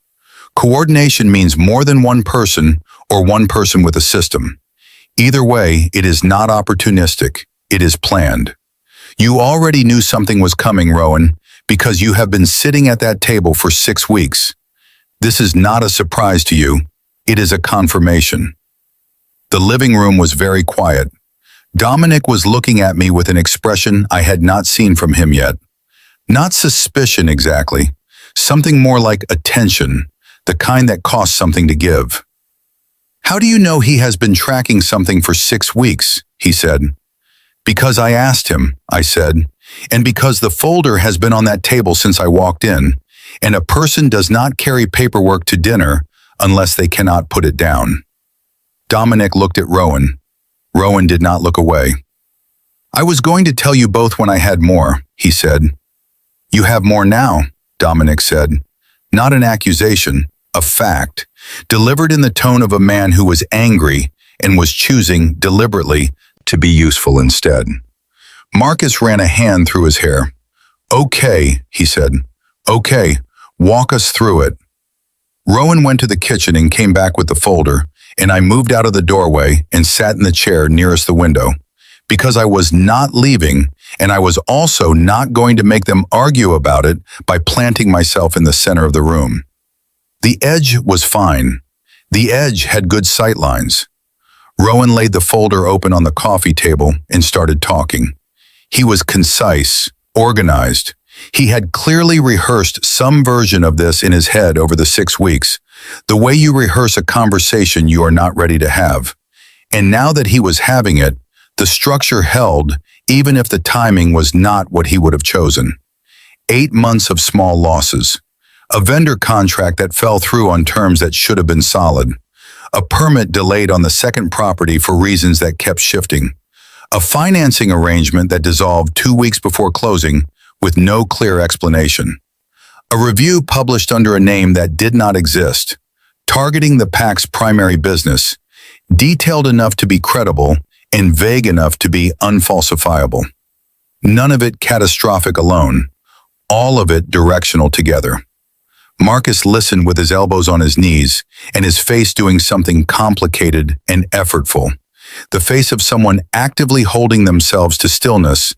Coordination means more than one person or one person with a system. Either way, it is not opportunistic. It is planned. You already knew something was coming, Rowan, because you have been sitting at that table for 6 weeks. This is not a surprise to you. It is a confirmation. The living room was very quiet. Dominic was looking at me with an expression I had not seen from him yet. Not suspicion exactly. Something more like attention, the kind that costs something to give. "How do you know he has been tracking something for 6 weeks?" he said. "Because I asked him," I said, "and because the folder has been on that table since I walked in, and a person does not carry paperwork to dinner unless they cannot put it down." Dominic looked at Rowan. Rowan did not look away. "I was going to tell you both when I had more," he said. "You have more now," Dominic said. Not an accusation, a fact, delivered in the tone of a man who was angry and was choosing, deliberately, to be useful instead. Marcus ran a hand through his hair. "Okay," he said. "Okay, walk us through it." Rowan went to the kitchen and came back with the folder, and I moved out of the doorway and sat in the chair nearest the window, because I was not leaving, and I was also not going to make them argue about it by planting myself in the center of the room. The edge was fine. The edge had good sight lines. Rowan laid the folder open on the coffee table and started talking. He was concise, organized. He had clearly rehearsed some version of this in his head over the 6 weeks, the way you rehearse a conversation you are not ready to have. And now that he was having it, the structure held, even if the timing was not what he would have chosen. 8 months of small losses. A vendor contract that fell through on terms that should have been solid. A permit delayed on the second property for reasons that kept shifting. A financing arrangement that dissolved 2 weeks before closing with no clear explanation. A review published under a name that did not exist, targeting the PAC's primary business, detailed enough to be credible and vague enough to be unfalsifiable. None of it catastrophic alone, all of it directional together. Marcus listened with his elbows on his knees and his face doing something complicated and effortful. The face of someone actively holding themselves to stillness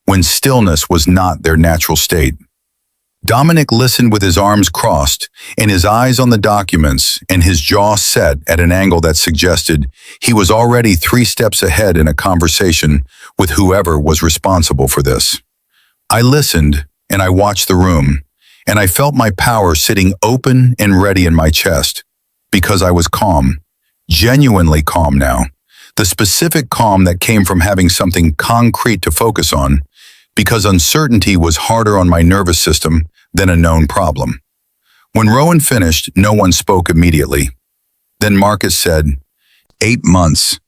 when stillness was not their natural state. Dominic listened with his arms crossed and his eyes on the documents and his jaw set at an angle that suggested he was already 3 steps ahead in a conversation with whoever was responsible for this. I listened and I watched the room, and I felt my power sitting open and ready in my chest, because I was calm, genuinely calm now. The specific calm that came from having something concrete to focus on, because uncertainty was harder on my nervous system than a known problem. When Rowan finished, no one spoke immediately. Then Marcus said, 8 months.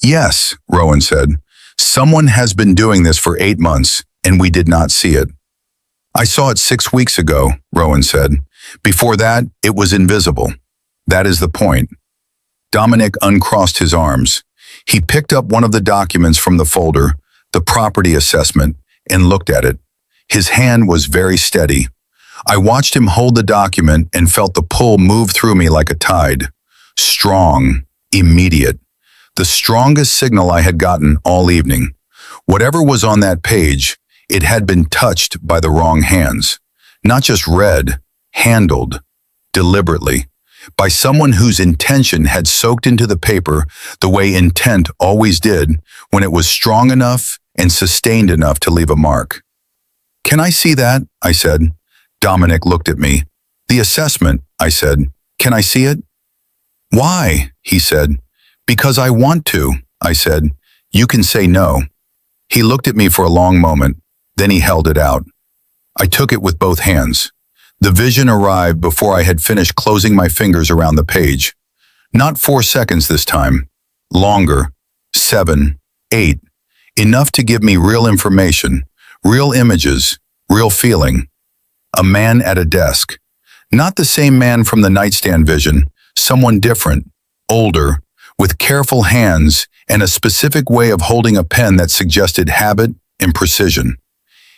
Yes, Rowan said. Someone has been doing this for 8 months, and we did not see it. I saw it 6 weeks ago, Rowan said. Before that, it was invisible. That is the point. Dominic uncrossed his arms. He picked up one of the documents from the folder, the property assessment, and looked at it. His hand was very steady. I watched him hold the document and felt the pull move through me like a tide. Strong, immediate. The strongest signal I had gotten all evening. Whatever was on that page, it had been touched by the wrong hands. Not just read, handled, deliberately, by someone whose intention had soaked into the paper the way intent always did when it was strong enough and sustained enough to leave a mark. Can I see that? I said. Dominic looked at me. The assessment, I said. Can I see it? Why? He said. Because I want to, I said. You can say no. He looked at me for a long moment. Then he held it out. I took it with both hands. The vision arrived before I had finished closing my fingers around the page. Not 4 seconds this time. Longer. 7, 8. Enough to give me real information, real images, real feeling. A man at a desk. Not the same man from the nightstand vision, someone different, older, with careful hands and a specific way of holding a pen that suggested habit and precision.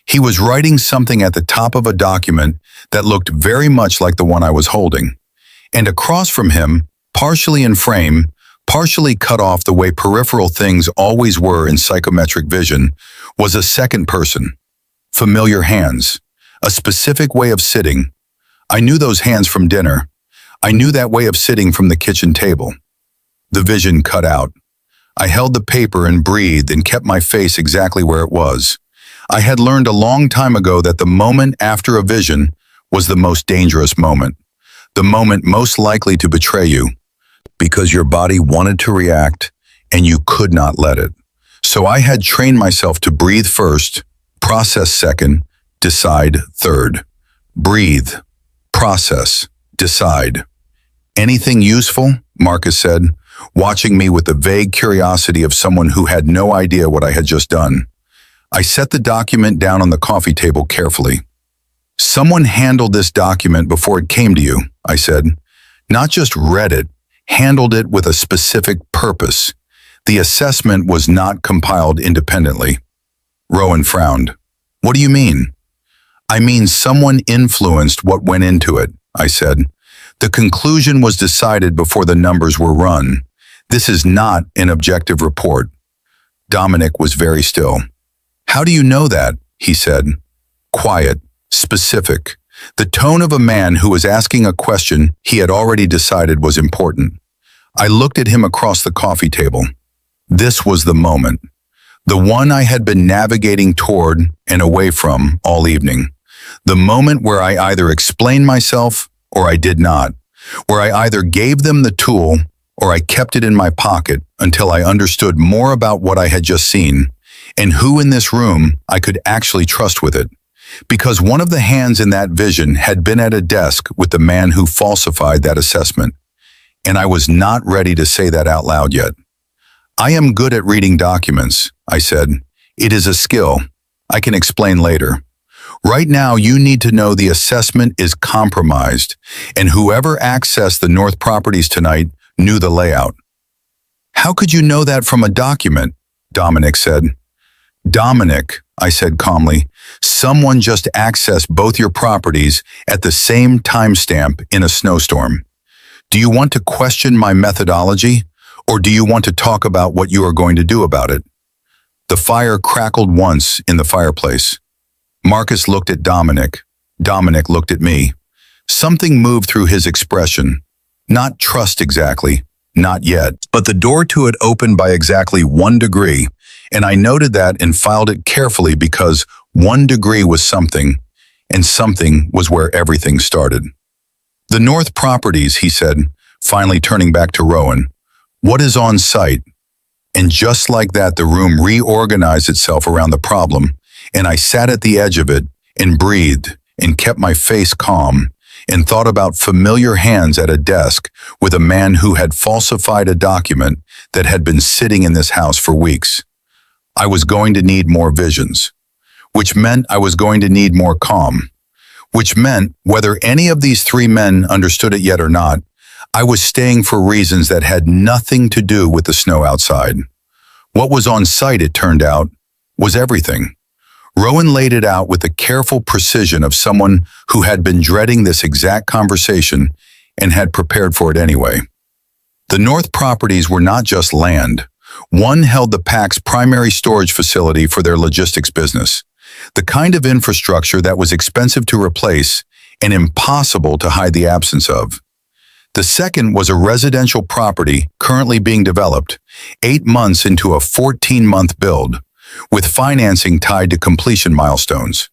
He was writing something at the top of a document that looked very much like the one I was holding. And across from him, partially in frame, partially cut off the way peripheral things always were in psychometric vision, was a second person. Familiar hands. A specific way of sitting. I knew those hands from dinner. I knew that way of sitting from the kitchen table. The vision cut out. I held the paper and breathed and kept my face exactly where it was. I had learned a long time ago that the moment after a vision was the most dangerous moment. The moment most likely to betray you, because your body wanted to react and you could not let it. So I had trained myself to breathe first, process second, decide third. Breathe, process, decide. Anything useful? Marcus said, watching me with the vague curiosity of someone who had no idea what I had just done. I set the document down on the coffee table carefully. Someone handled this document before it came to you, I said. Not just read it, handled it with a specific purpose. The assessment was not compiled independently. Rowan frowned. What do you mean? I mean someone influenced what went into it, I said. The conclusion was decided before the numbers were run. This is not an objective report. Dominic was very still. How do you know that? He said. Quiet, specific. The tone of a man who was asking a question he had already decided was important. I looked at him across the coffee table. This was the moment. The one I had been navigating toward and away from all evening. The moment where I either explained myself or I did not. Where I either gave them the tool or I kept it in my pocket until I understood more about what I had just seen and who in this room I could actually trust with it. Because one of the hands in that vision had been at a desk with the man who falsified that assessment. And I was not ready to say that out loud yet. I am good at reading documents, I said. It is a skill. I can explain later. Right now, you need to know the assessment is compromised, and whoever accessed the North properties tonight knew the layout. How could you know that from a document? Dominic said. Dominic, I said calmly, someone just accessed both your properties at the same timestamp in a snowstorm. Do you want to question my methodology, or do you want to talk about what you are going to do about it? The fire crackled once in the fireplace. Marcus looked at Dominic. Dominic looked at me. Something moved through his expression. Not trust exactly, not yet, but the door to it opened by exactly 1 degree, and I noted that and filed it carefully because 1 degree was something, and something was where everything started. The North properties, he said, finally turning back to Rowan. What is on site? And just like that, the room reorganized itself around the problem, and I sat at the edge of it and breathed and kept my face calm and thought about familiar hands at a desk with a man who had falsified a document that had been sitting in this house for weeks. I was going to need more visions, which meant I was going to need more calm, which meant whether any of these 3 men understood it yet or not, I was staying for reasons that had nothing to do with the snow outside. What was on site, it turned out, was everything. Rowan laid it out with the careful precision of someone who had been dreading this exact conversation and had prepared for it anyway. The North properties were not just land. One held the PAC's primary storage facility for their logistics business, the kind of infrastructure that was expensive to replace and impossible to hide the absence of. The second was a residential property currently being developed, 8 months into a 14-month build, with financing tied to completion milestones.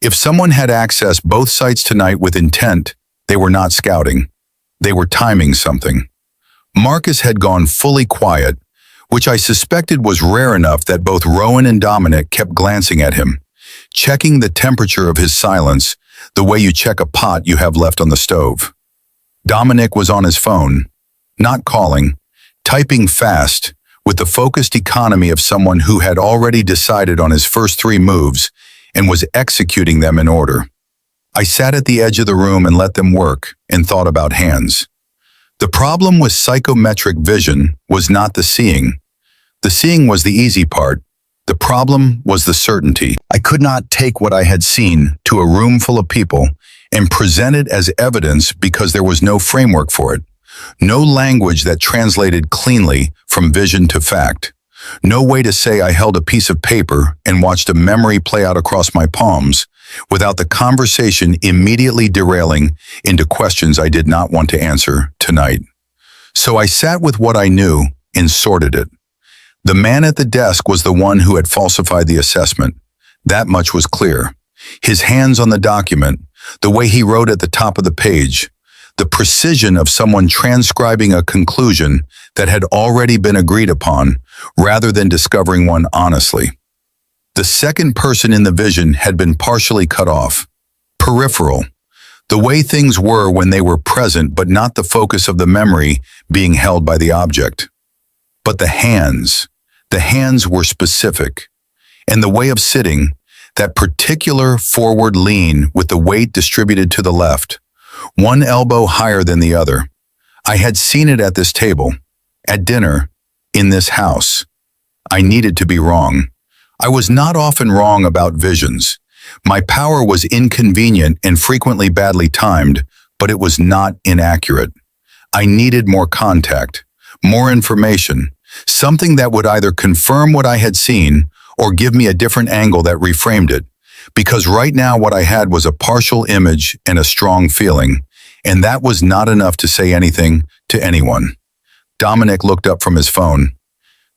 If someone had accessed both sites tonight with intent, they were not scouting. They were timing something. Marcus had gone fully quiet, which I suspected was rare enough that both Rowan and Dominic kept glancing at him, checking the temperature of his silence, the way you check a pot you have left on the stove. Dominic was on his phone, not calling, typing fast, with the focused economy of someone who had already decided on his first 3 moves and was executing them in order. I sat at the edge of the room and let them work and thought about hands. The problem with psychometric vision was not the seeing. The seeing was the easy part. The problem was the certainty. I could not take what I had seen to a room full of people and present it as evidence because there was no framework for it. No language that translated cleanly from vision to fact. No way to say I held a piece of paper and watched a memory play out across my palms without the conversation immediately derailing into questions I did not want to answer tonight. So I sat with what I knew and sorted it. The man at the desk was the one who had falsified the assessment. That much was clear. His hands on the document, the way he wrote at the top of the page, the precision of someone transcribing a conclusion that had already been agreed upon, rather than discovering one honestly. The second person in the vision had been partially cut off. Peripheral. The way things were when they were present but not the focus of the memory being held by the object. But the hands were specific. And the way of sitting, that particular forward lean with the weight distributed to the left, one elbow higher than the other. I had seen it at this table, at dinner, in this house. I needed to be wrong. I was not often wrong about visions. My power was inconvenient and frequently badly timed, but it was not inaccurate. I needed more contact, more information, something that would either confirm what I had seen or give me a different angle that reframed it. Because right now what I had was a partial image and a strong feeling, and that was not enough to say anything to anyone. Dominic looked up from his phone.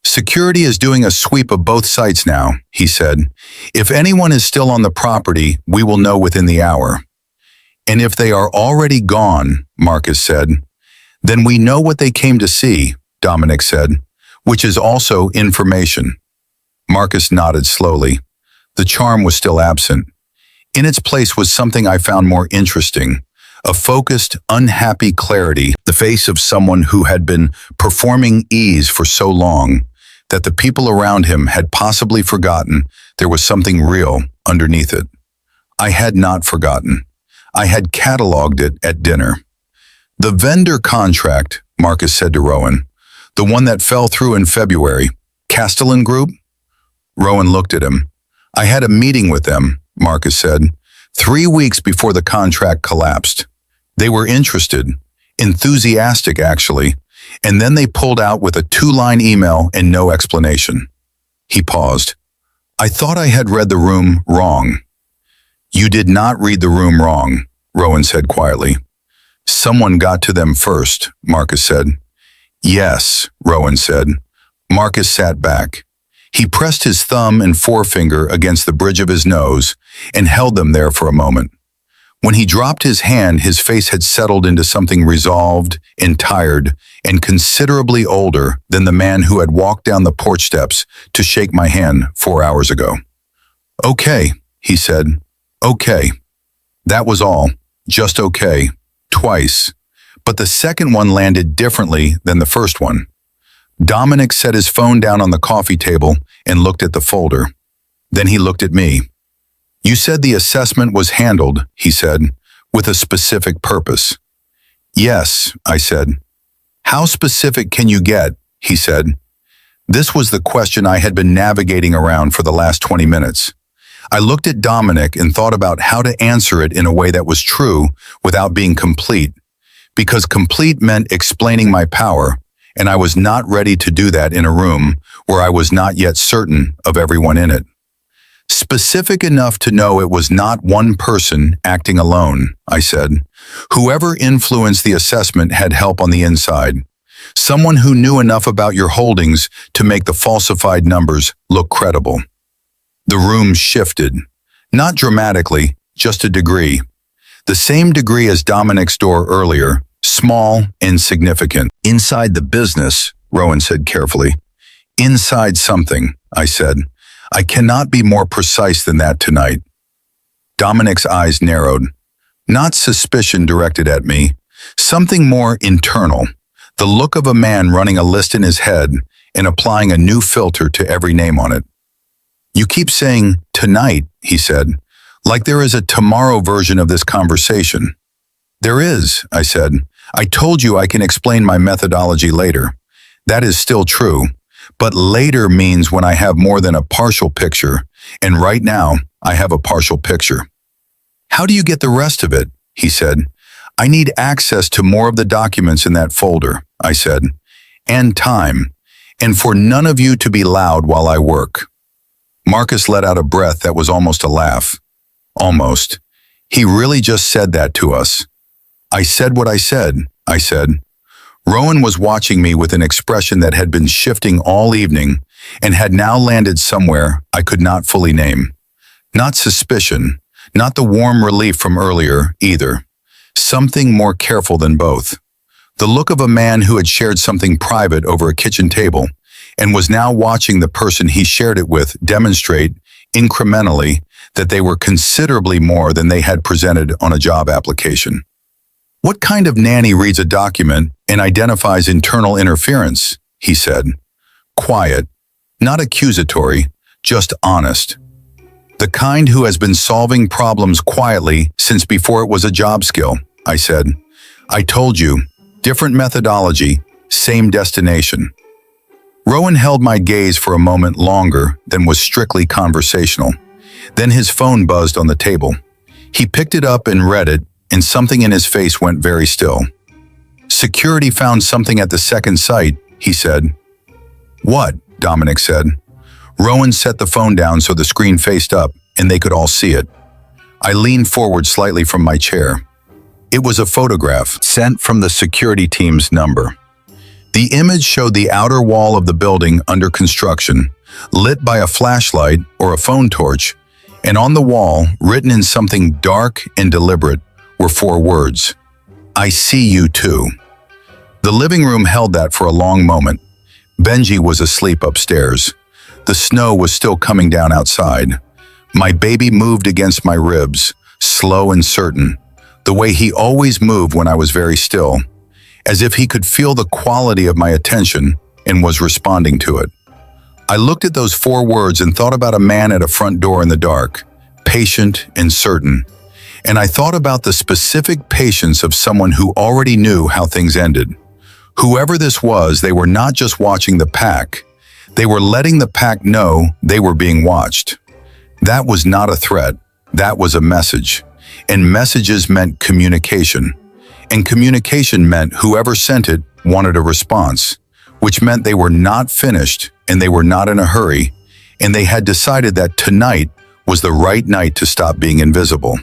"Security is doing a sweep of both sites now," he said. "If anyone is still on the property, we will know within the hour." "And if they are already gone," Marcus said. "Then we know what they came to see," Dominic said, "which is also information." Marcus nodded slowly. The charm was still absent. In its place was something I found more interesting, a focused, unhappy clarity, the face of someone who had been performing ease for so long that the people around him had possibly forgotten there was something real underneath it. I had not forgotten. I had cataloged it at dinner. "The vendor contract," Marcus said to Rowan, "the one that fell through in February, Castellan Group?" Rowan looked at him. "I had a meeting with them," Marcus said, 3 weeks before the contract collapsed. They were interested, enthusiastic actually, and then they pulled out with a 2-line email and no explanation. He paused. "I thought I had read the room wrong." "You did not read the room wrong," Rowan said quietly. "Someone got to them first," Marcus said. "Yes," Rowan said. Marcus sat back. He pressed his thumb and forefinger against the bridge of his nose and held them there for a moment. When he dropped his hand, his face had settled into something resolved and tired and considerably older than the man who had walked down the porch steps to shake my hand 4 hours ago. "Okay," he said. "Okay." That was all. Just okay. Twice. But the second one landed differently than the first one. Dominic set his phone down on the coffee table and looked at the folder. Then he looked at me. "You said the assessment was handled," he said, "with a specific purpose." "Yes," I said. "How specific can you get?" he said. This was the question I had been navigating around for the last 20 minutes. I looked at Dominic and thought about how to answer it in a way that was true without being complete, because complete meant explaining my power, and I was not ready to do that in a room where I was not yet certain of everyone in it. "Specific enough to know it was not one person acting alone," I said. "Whoever influenced the assessment had help on the inside. Someone who knew enough about your holdings to make the falsified numbers look credible." The room shifted. Not dramatically, just a degree. The same degree as Dominic's door earlier, small and significant. "Inside the business," Rowan said carefully. "Inside something," I said. "I cannot be more precise than that tonight." Dominic's eyes narrowed. Not suspicion directed at me, something more internal, the look of a man running a list in his head and applying a new filter to every name on it. You keep saying, tonight, he said, like there is a tomorrow version of this conversation. There is, I said. I told you I can explain my methodology later. That is still true, but later means when I have more than a partial picture, and right now I have a partial picture. How do you get the rest of it? He said. I need access to more of the documents in that folder, I said, and time, and for none of you to be loud while I work. Marcus let out a breath that was almost a laugh. Almost. He really just said that to us. I said what I said. Rowan was watching me with an expression that had been shifting all evening and had now landed somewhere I could not fully name. Not suspicion, not the warm relief from earlier, either. Something more careful than both. The look of a man who had shared something private over a kitchen table and was now watching the person he shared it with demonstrate, incrementally, that they were considerably more than they had presented on a job application. What kind of nanny reads a document and identifies internal interference? He said. Quiet, not accusatory, just honest. The kind who has been solving problems quietly since before it was a job skill, I said. I told you, different methodology, same destination. Rowan held my gaze for a moment longer than was strictly conversational. Then his phone buzzed on the table. He picked it up and read it, and something in his face went very still. Security found something at the second site, he said. What? Dominic said. Rowan set the phone down so the screen faced up, and they could all see it. I leaned forward slightly from my chair. It was a photograph sent from the security team's number. The image showed the outer wall of the building under construction, lit by a flashlight or a phone torch, and on the wall, written in something dark and deliberate, were 4 words. I see you too. The living room held that for a long moment. Benji was asleep upstairs. The snow was still coming down outside. My baby moved against my ribs, slow and certain, the way he always moved when I was very still, as if he could feel the quality of my attention and was responding to it. I looked at those 4 words and thought about a man at a front door in the dark, patient and certain. And I thought about the specific patience of someone who already knew how things ended. Whoever this was, they were not just watching the pack. They were letting the pack know they were being watched. That was not a threat. That was a message. And messages meant communication. And communication meant whoever sent it wanted a response, which meant they were not finished and they were not in a hurry, and they had decided that tonight was the right night to stop being invisible.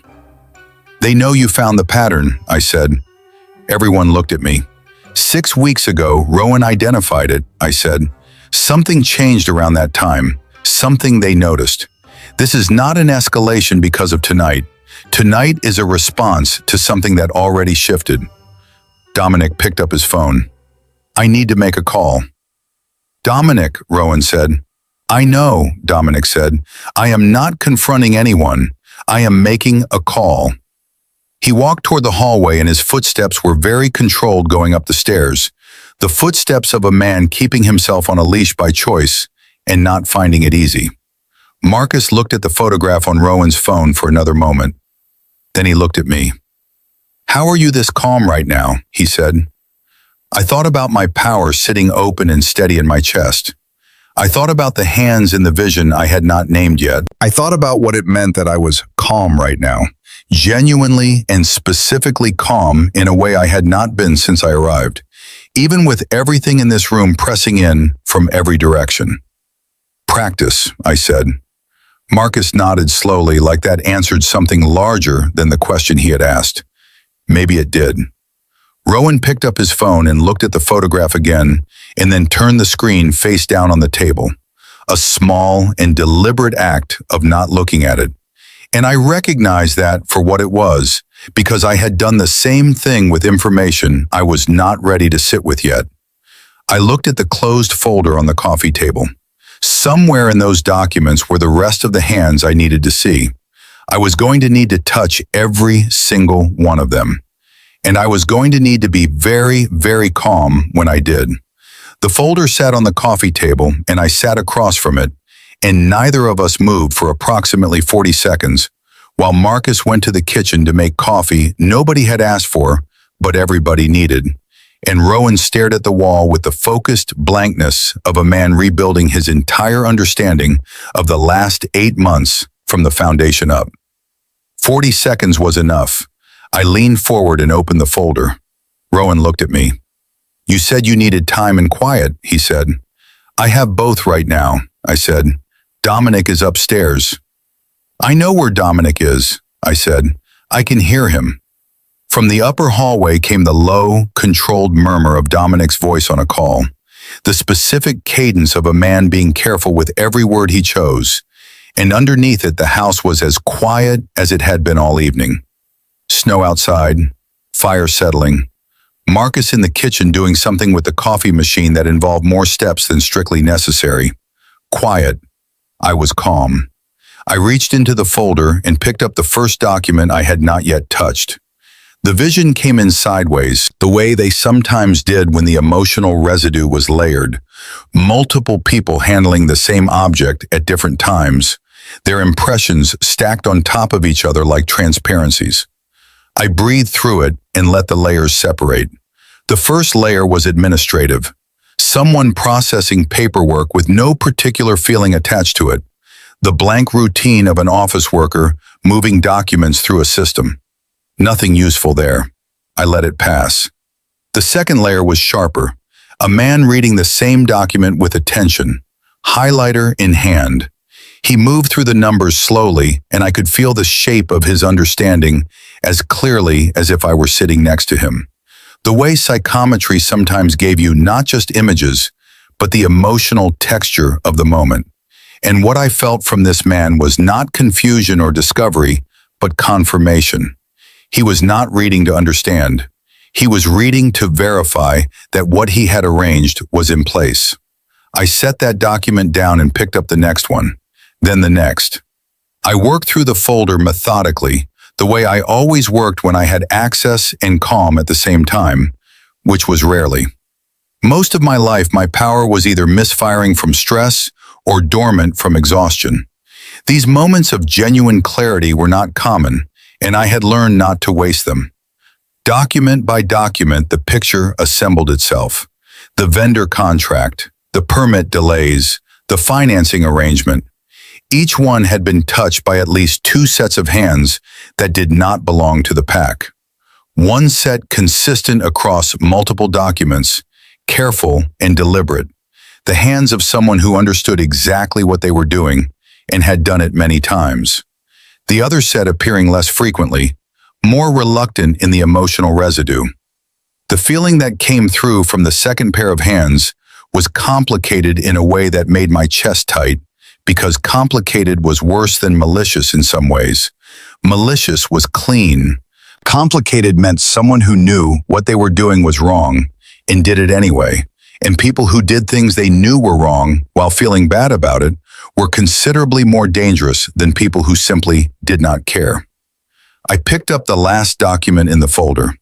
They know you found the pattern, I said. Everyone looked at me. 6 weeks ago, Rowan identified it, I said. Something changed around that time, something they noticed. This is not an escalation because of tonight. Tonight is a response to something that already shifted. Dominic picked up his phone. I need to make a call. Dominic, Rowan said. I know, Dominic said. I am not confronting anyone. I am making a call. He walked toward the hallway and his footsteps were very controlled going up the stairs, the footsteps of a man keeping himself on a leash by choice and not finding it easy. Marcus looked at the photograph on Rowan's phone for another moment. Then he looked at me. How are you this calm right now? He said. I thought about my power sitting open and steady in my chest. I thought about the hands in the vision I had not named yet. I thought about what it meant that I was calm right now, genuinely and specifically calm in a way I had not been since I arrived, even with everything in this room pressing in from every direction. Practice, I said. Marcus nodded slowly, like that answered something larger than the question he had asked. Maybe it did. Rowan picked up his phone and looked at the photograph again, and then turned the screen face down on the table, a small and deliberate act of not looking at it. And I recognized that for what it was, because I had done the same thing with information I was not ready to sit with yet. I looked at the closed folder on the coffee table. Somewhere in those documents were the rest of the hands I needed to see. I was going to need to touch every single one of them. And I was going to need to be very, very calm when I did. The folder sat on the coffee table, and I sat across from it, and neither of us moved for approximately 40 seconds, while Marcus went to the kitchen to make coffee nobody had asked for, but everybody needed. And Rowan stared at the wall with the focused blankness of a man rebuilding his entire understanding of the last 8 months from the foundation up. 40 seconds was enough. I leaned forward and opened the folder. Rowan looked at me. "You said you needed time and quiet," he said. "I have both right now," I said. "Dominic is upstairs." "I know where Dominic is," I said. "I can hear him." From the upper hallway came the low, controlled murmur of Dominic's voice on a call, the specific cadence of a man being careful with every word he chose, and underneath it the house was as quiet as it had been all evening. Snow outside, fire settling, Marcus in the kitchen doing something with the coffee machine that involved more steps than strictly necessary. Quiet. I was calm. I reached into the folder and picked up the first document I had not yet touched. The vision came in sideways, the way they sometimes did when the emotional residue was layered. Multiple people handling the same object at different times, their impressions stacked on top of each other like transparencies. I breathed through it and let the layers separate. The first layer was administrative. Someone processing paperwork with no particular feeling attached to it. The blank routine of an office worker moving documents through a system. Nothing useful there. I let it pass. The second layer was sharper. A man reading the same document with attention, highlighter in hand. He moved through the numbers slowly, and I could feel the shape of his understanding as clearly as if I were sitting next to him. The way psychometry sometimes gave you not just images, but the emotional texture of the moment. And what I felt from this man was not confusion or discovery, but confirmation. He was not reading to understand. He was reading to verify that what he had arranged was in place. I set that document down and picked up the next one, then the next. I worked through the folder methodically, the way I always worked when I had access and calm at the same time, which was rarely. Most of my life, my power was either misfiring from stress or dormant from exhaustion. These moments of genuine clarity were not common, and I had learned not to waste them. Document by document, the picture assembled itself. The vendor contract, the permit delays, the financing arrangement. Each one had been touched by at least 2 sets of hands that did not belong to the pack. One set consistent across multiple documents, careful and deliberate. The hands of someone who understood exactly what they were doing and had done it many times. The other set appearing less frequently, more reluctant in the emotional residue. The feeling that came through from the second pair of hands was complicated in a way that made my chest tight, because complicated was worse than malicious in some ways. Malicious was clean. Complicated meant someone who knew what they were doing was wrong and did it anyway. And people who did things they knew were wrong while feeling bad about it were considerably more dangerous than people who simply did not care. I picked up the last document in the folder.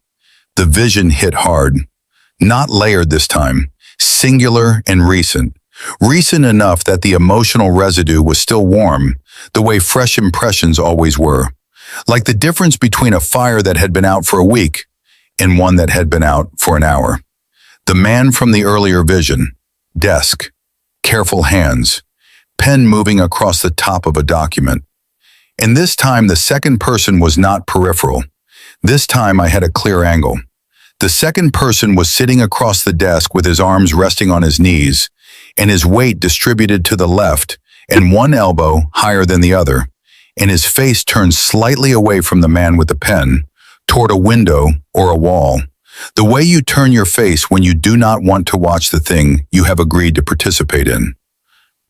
The vision hit hard. Not layered this time, singular and recent. Recent enough that the emotional residue was still warm, the way fresh impressions always were. Like the difference between a fire that had been out for a week and one that had been out for an hour. The man from the earlier vision, desk, careful hands, pen moving across the top of a document. And this time the second person was not peripheral. This time I had a clear angle. The second person was sitting across the desk with his arms resting on his knees, and his weight distributed to the left and one elbow higher than the other, and his face turned slightly away from the man with the pen, toward a window or a wall. The way you turn your face when you do not want to watch the thing you have agreed to participate in.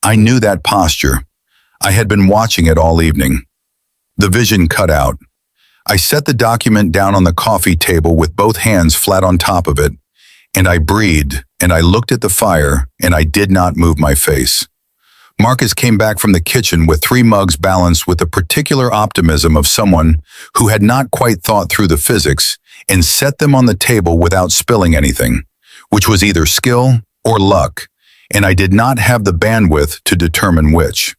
I knew that posture. I had been watching it all evening. The vision cut out. I set the document down on the coffee table with both hands flat on top of it, and I breathed, and I looked at the fire, and I did not move my face. Marcus came back from the kitchen with 3 mugs balanced with the particular optimism of someone who had not quite thought through the physics and set them on the table without spilling anything, which was either skill or luck, and I did not have the bandwidth to determine which.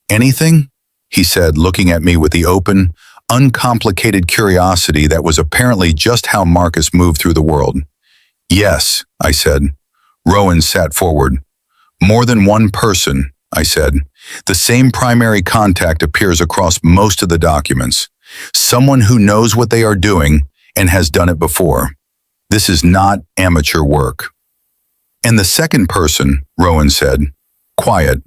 "Anything?" he said, looking at me with the open, uncomplicated curiosity that was apparently just how Marcus moved through the world. "Yes," I said. Rowan sat forward. "More than one person," I said. "The same primary contact appears across most of the documents. Someone who knows what they are doing and has done it before. This is not amateur work." "And the second person," Rowan said. Quiet,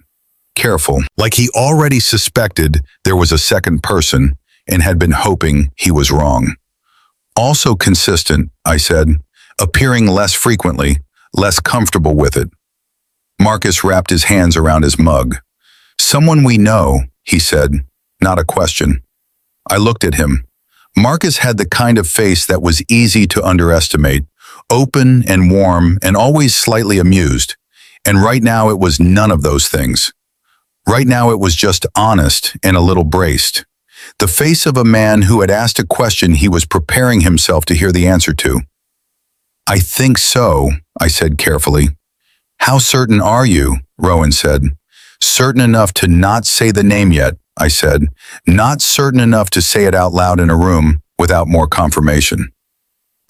careful, like he already suspected there was a second person and had been hoping he was wrong. "Also consistent," I said, appearing less frequently, less comfortable with it. Marcus wrapped his hands around his mug. "Someone we know," he said, not a question. I looked at him. Marcus had the kind of face that was easy to underestimate, open and warm and always slightly amused. And right now it was none of those things. Right now it was just honest and a little braced. The face of a man who had asked a question he was preparing himself to hear the answer to. "I think so," I said carefully. "How certain are you?" Rowan said. "Certain enough to not say the name yet," I said. "Not certain enough to say it out loud in a room without more confirmation."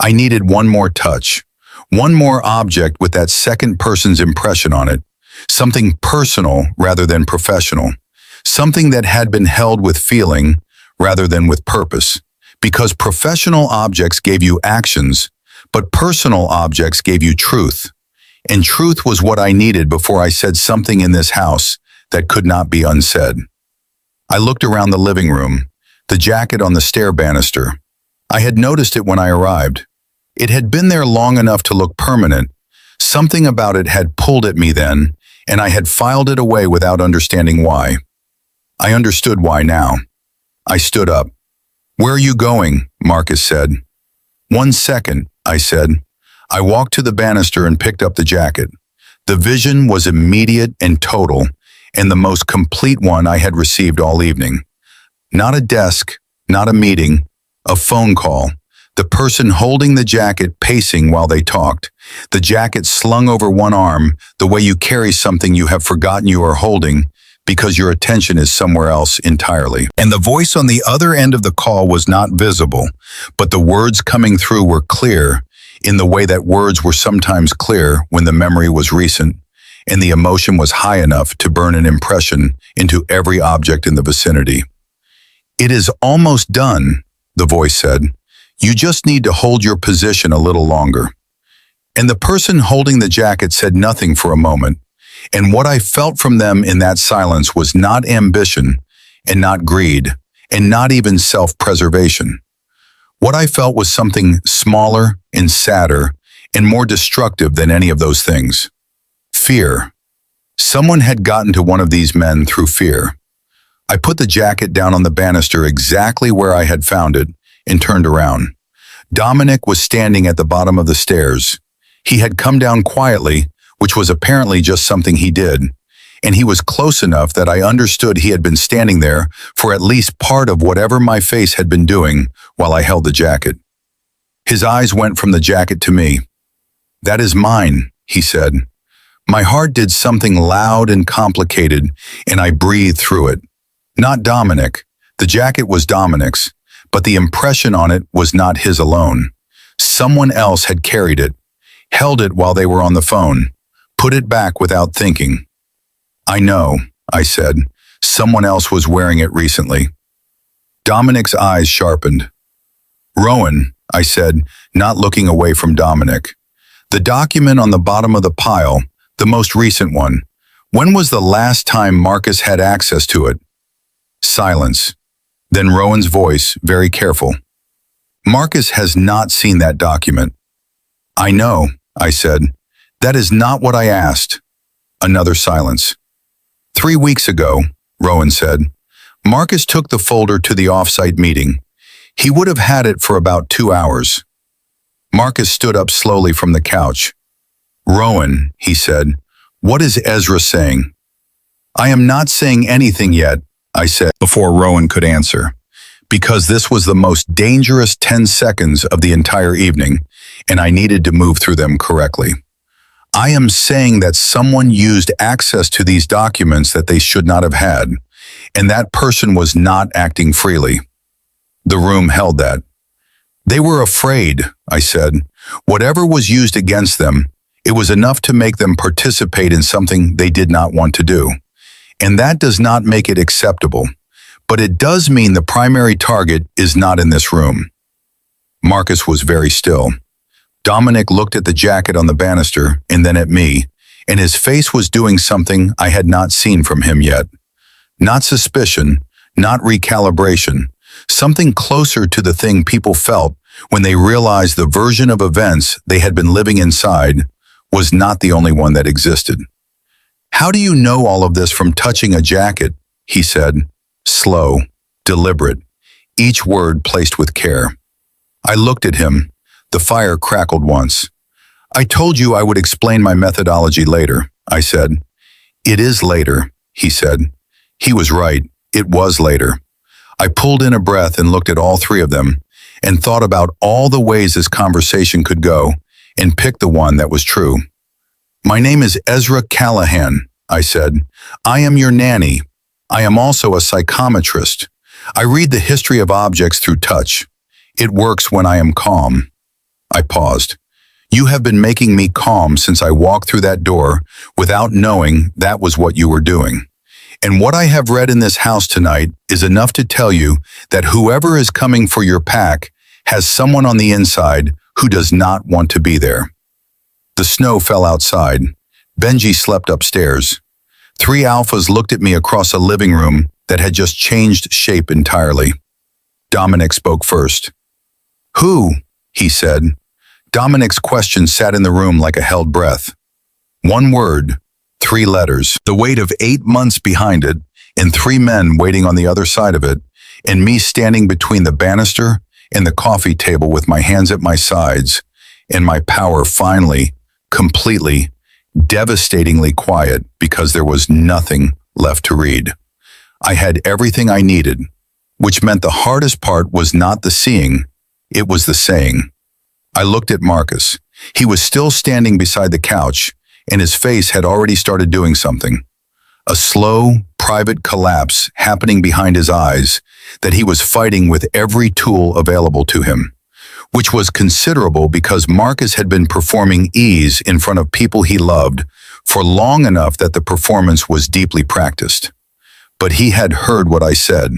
I needed one more touch, one more object with that second person's impression on it, something personal rather than professional, something that had been held with feeling rather than with purpose, because professional objects gave you actions, but personal objects gave you truth. And truth was what I needed before I said something in this house that could not be unsaid. I looked around the living room, the jacket on the stair banister. I had noticed it when I arrived. It had been there long enough to look permanent. Something about it had pulled at me then, and I had filed it away without understanding why. I understood why now. I stood up. "Where are you going?" Marcus said. "1 second," I said. I walked to the banister and picked up the jacket. The vision was immediate and total, and the most complete one I had received all evening. Not a desk, not a meeting, a phone call. The person holding the jacket pacing while they talked. The jacket slung over one arm, the way you carry something you have forgotten you are holding because your attention is somewhere else entirely. And the voice on the other end of the call was not visible, but the words coming through were clear, in the way that words were sometimes clear when the memory was recent, and the emotion was high enough to burn an impression into every object in the vicinity. "It is almost done," the voice said. "You just need to hold your position a little longer." And the person holding the jacket said nothing for a moment, and what I felt from them in that silence was not ambition, and not greed, and not even self-preservation. What I felt was something smaller and sadder and more destructive than any of those things. Fear. Someone had gotten to one of these men through fear. I put the jacket down on the banister exactly where I had found it and turned around. Dominic was standing at the bottom of the stairs. He had come down quietly, which was apparently just something he did, and he was close enough that I understood he had been standing there for at least part of whatever my face had been doing while I held the jacket. His eyes went from the jacket to me. "That is mine," he said. My heart did something loud and complicated, and I breathed through it. Not Dominic. The jacket was Dominic's, but the impression on it was not his alone. Someone else had carried it, held it while they were on the phone, put it back without thinking. "I know," I said. "Someone else was wearing it recently." Dominic's eyes sharpened. "Rowan," I said, not looking away from Dominic. "The document on the bottom of the pile, the most recent one, when was the last time Marcus had access to it?" Silence. Then Rowan's voice, very careful. "Marcus has not seen that document." "I know," I said. "That is not what I asked." Another silence. 3 weeks ago," Rowan said, "Marcus took the folder to the offsite meeting. He would have had it for about 2 hours. Marcus stood up slowly from the couch. "Rowan," he said, "what is Ezra saying?" I am not saying anything yet, I said before Rowan could answer, because this was the most dangerous 10 seconds of the entire evening, and I needed to move through them correctly. I am saying that someone used access to these documents that they should not have had, and that person was not acting freely. The room held that. They were afraid, I said. Whatever was used against them, it was enough to make them participate in something they did not want to do. And that does not make it acceptable, but it does mean the primary target is not in this room. Marcus was very still. Dominic looked at the jacket on the banister and then at me, and his face was doing something I had not seen from him yet. Not suspicion, not recalibration, something closer to the thing people felt when they realized the version of events they had been living inside was not the only one that existed. "How do you know all of this from touching a jacket?" he said, slow, deliberate, each word placed with care. I looked at him. The fire crackled once. "I told you I would explain my methodology later," I said. "It is later," he said. He was right. It was later. I pulled in a breath and looked at all three of them and thought about all the ways this conversation could go and picked the one that was true. "My name is Ezra Callahan," I said. "I am your nanny. I am also a psychometrist. I read the history of objects through touch. It works when I am calm." I paused. "You have been making me calm since I walked through that door without knowing that was what you were doing. And what I have read in this house tonight is enough to tell you that whoever is coming for your pack has someone on the inside who does not want to be there." The snow fell outside. Benji slept upstairs. Three alphas looked at me across a living room that had just changed shape entirely. Dominic spoke first. "Who?" he said. Dominic's question sat in the room like a held breath. One word, 3 letters, the weight of 8 months behind it, and 3 men waiting on the other side of it, and me standing between the banister and the coffee table with my hands at my sides, and my power finally, completely, devastatingly quiet because there was nothing left to read. I had everything I needed, which meant the hardest part was not the seeing, it was the saying. I looked at Marcus. He was still standing beside the couch, and his face had already started doing something. A slow, private collapse happening behind his eyes that he was fighting with every tool available to him, which was considerable because Marcus had been performing ease in front of people he loved for long enough that the performance was deeply practiced. But he had heard what I said.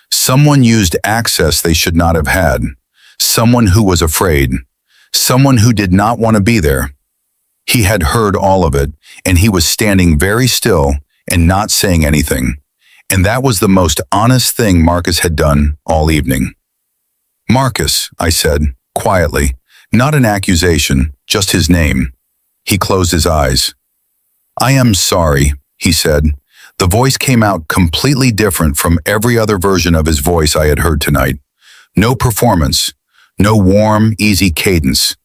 Someone used access they should not have had. Someone who was afraid. Someone who did not want to be there. He had heard all of it, and he was standing very still and not saying anything. And that was the most honest thing Marcus had done all evening. "Marcus," I said, quietly, not an accusation, just his name. He closed his eyes. "I am sorry," he said. The voice came out completely different from every other version of his voice I had heard tonight. No performance, no warm, easy cadence.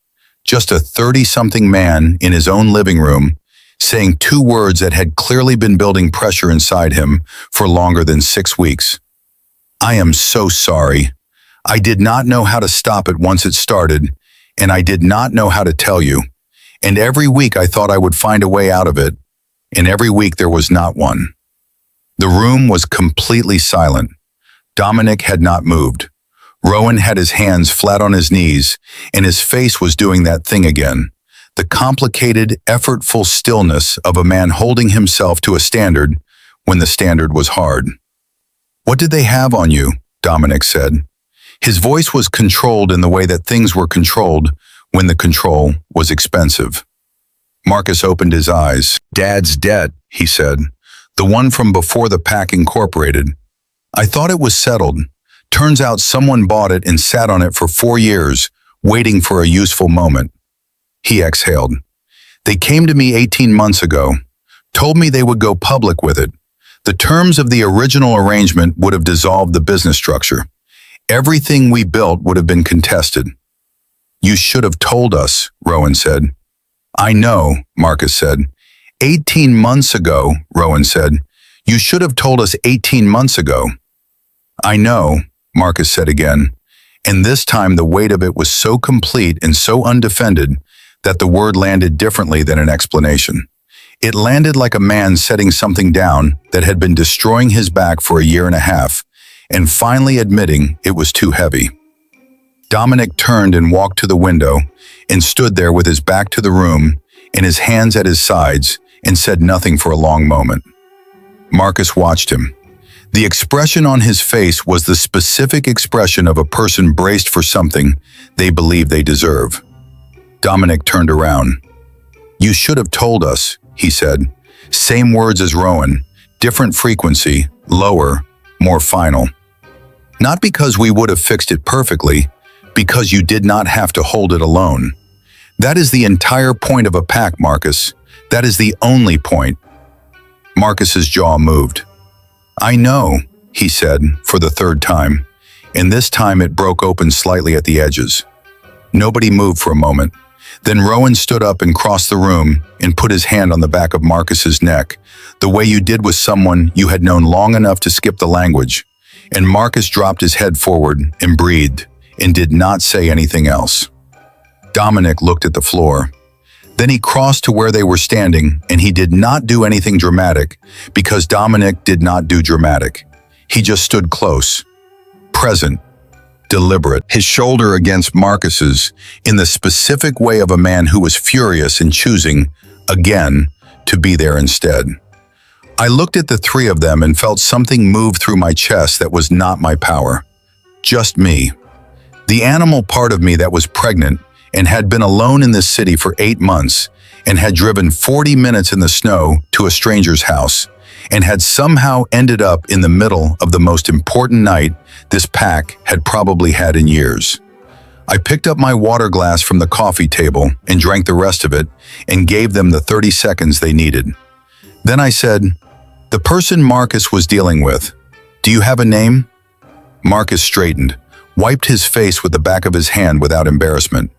Just a 30-something man in his own living room saying 2 words that had clearly been building pressure inside him for longer than 6 weeks. "I am so sorry. I did not know how to stop it once it started, and I did not know how to tell you. And every week I thought I would find a way out of it, and every week there was not one." The room was completely silent. Dominic had not moved. Rowan had his hands flat on his knees, and his face was doing that thing again. The complicated, effortful stillness of a man holding himself to a standard when the standard was hard. "What did they have on you?" Dominic said. His voice was controlled in the way that things were controlled when the control was expensive. Marcus opened his eyes. "Dad's debt," he said. "The one from before the pack incorporated. I thought it was settled. Turns out someone bought it and sat on it for 4 years, waiting for a useful moment." He exhaled. "They came to me 18 months ago, told me they would go public with it. The terms of the original arrangement would have dissolved the business structure. Everything we built would have been contested." "You should have told us," Rowan said. "I know," Marcus said. 18 months ago," Rowan said. You should have told us 18 months ago. I know, Marcus said again, and this time the weight of it was so complete and so undefended that the word landed differently than an explanation. It landed like a man setting something down that had been destroying his back for a year and a half, and finally admitting it was too heavy. Dominic turned and walked to the window and stood there with his back to the room and his hands at his sides and said nothing for a long moment. Marcus watched him. The expression on his face was the specific expression of a person braced for something they believe they deserve. Dominic turned around. You should have told us, he said. Same words as Rowan, different frequency, lower, more final. Not because we would have fixed it perfectly, because you did not have to hold it alone. That is the entire point of a pact, Marcus. That is the only point. Marcus's jaw moved. I know, he said, for the third time, and this time it broke open slightly at the edges. Nobody moved for a moment. Then Rowan stood up and crossed the room and put his hand on the back of Marcus's neck, the way you did with someone you had known long enough to skip the language. And Marcus dropped his head forward and breathed and did not say anything else. Dominic looked at the floor. Then he crossed to where they were standing, and he did not do anything dramatic, because Dominic did not do dramatic. He just stood close, present, deliberate, his shoulder against Marcus's, in the specific way of a man who was furious and choosing, again, to be there instead. I looked at the three of them and felt something move through my chest that was not my power. Just me. The animal part of me that was pregnant and had been alone in this city for 8 months and had driven 40 minutes in the snow to a stranger's house and had somehow ended up in the middle of the most important night this pack had probably had in years. I picked up my water glass from the coffee table and drank the rest of it and gave them the 30 seconds they needed. Then I said, the person Marcus was dealing with, do you have a name? Marcus straightened, wiped his face with the back of his hand without embarrassment.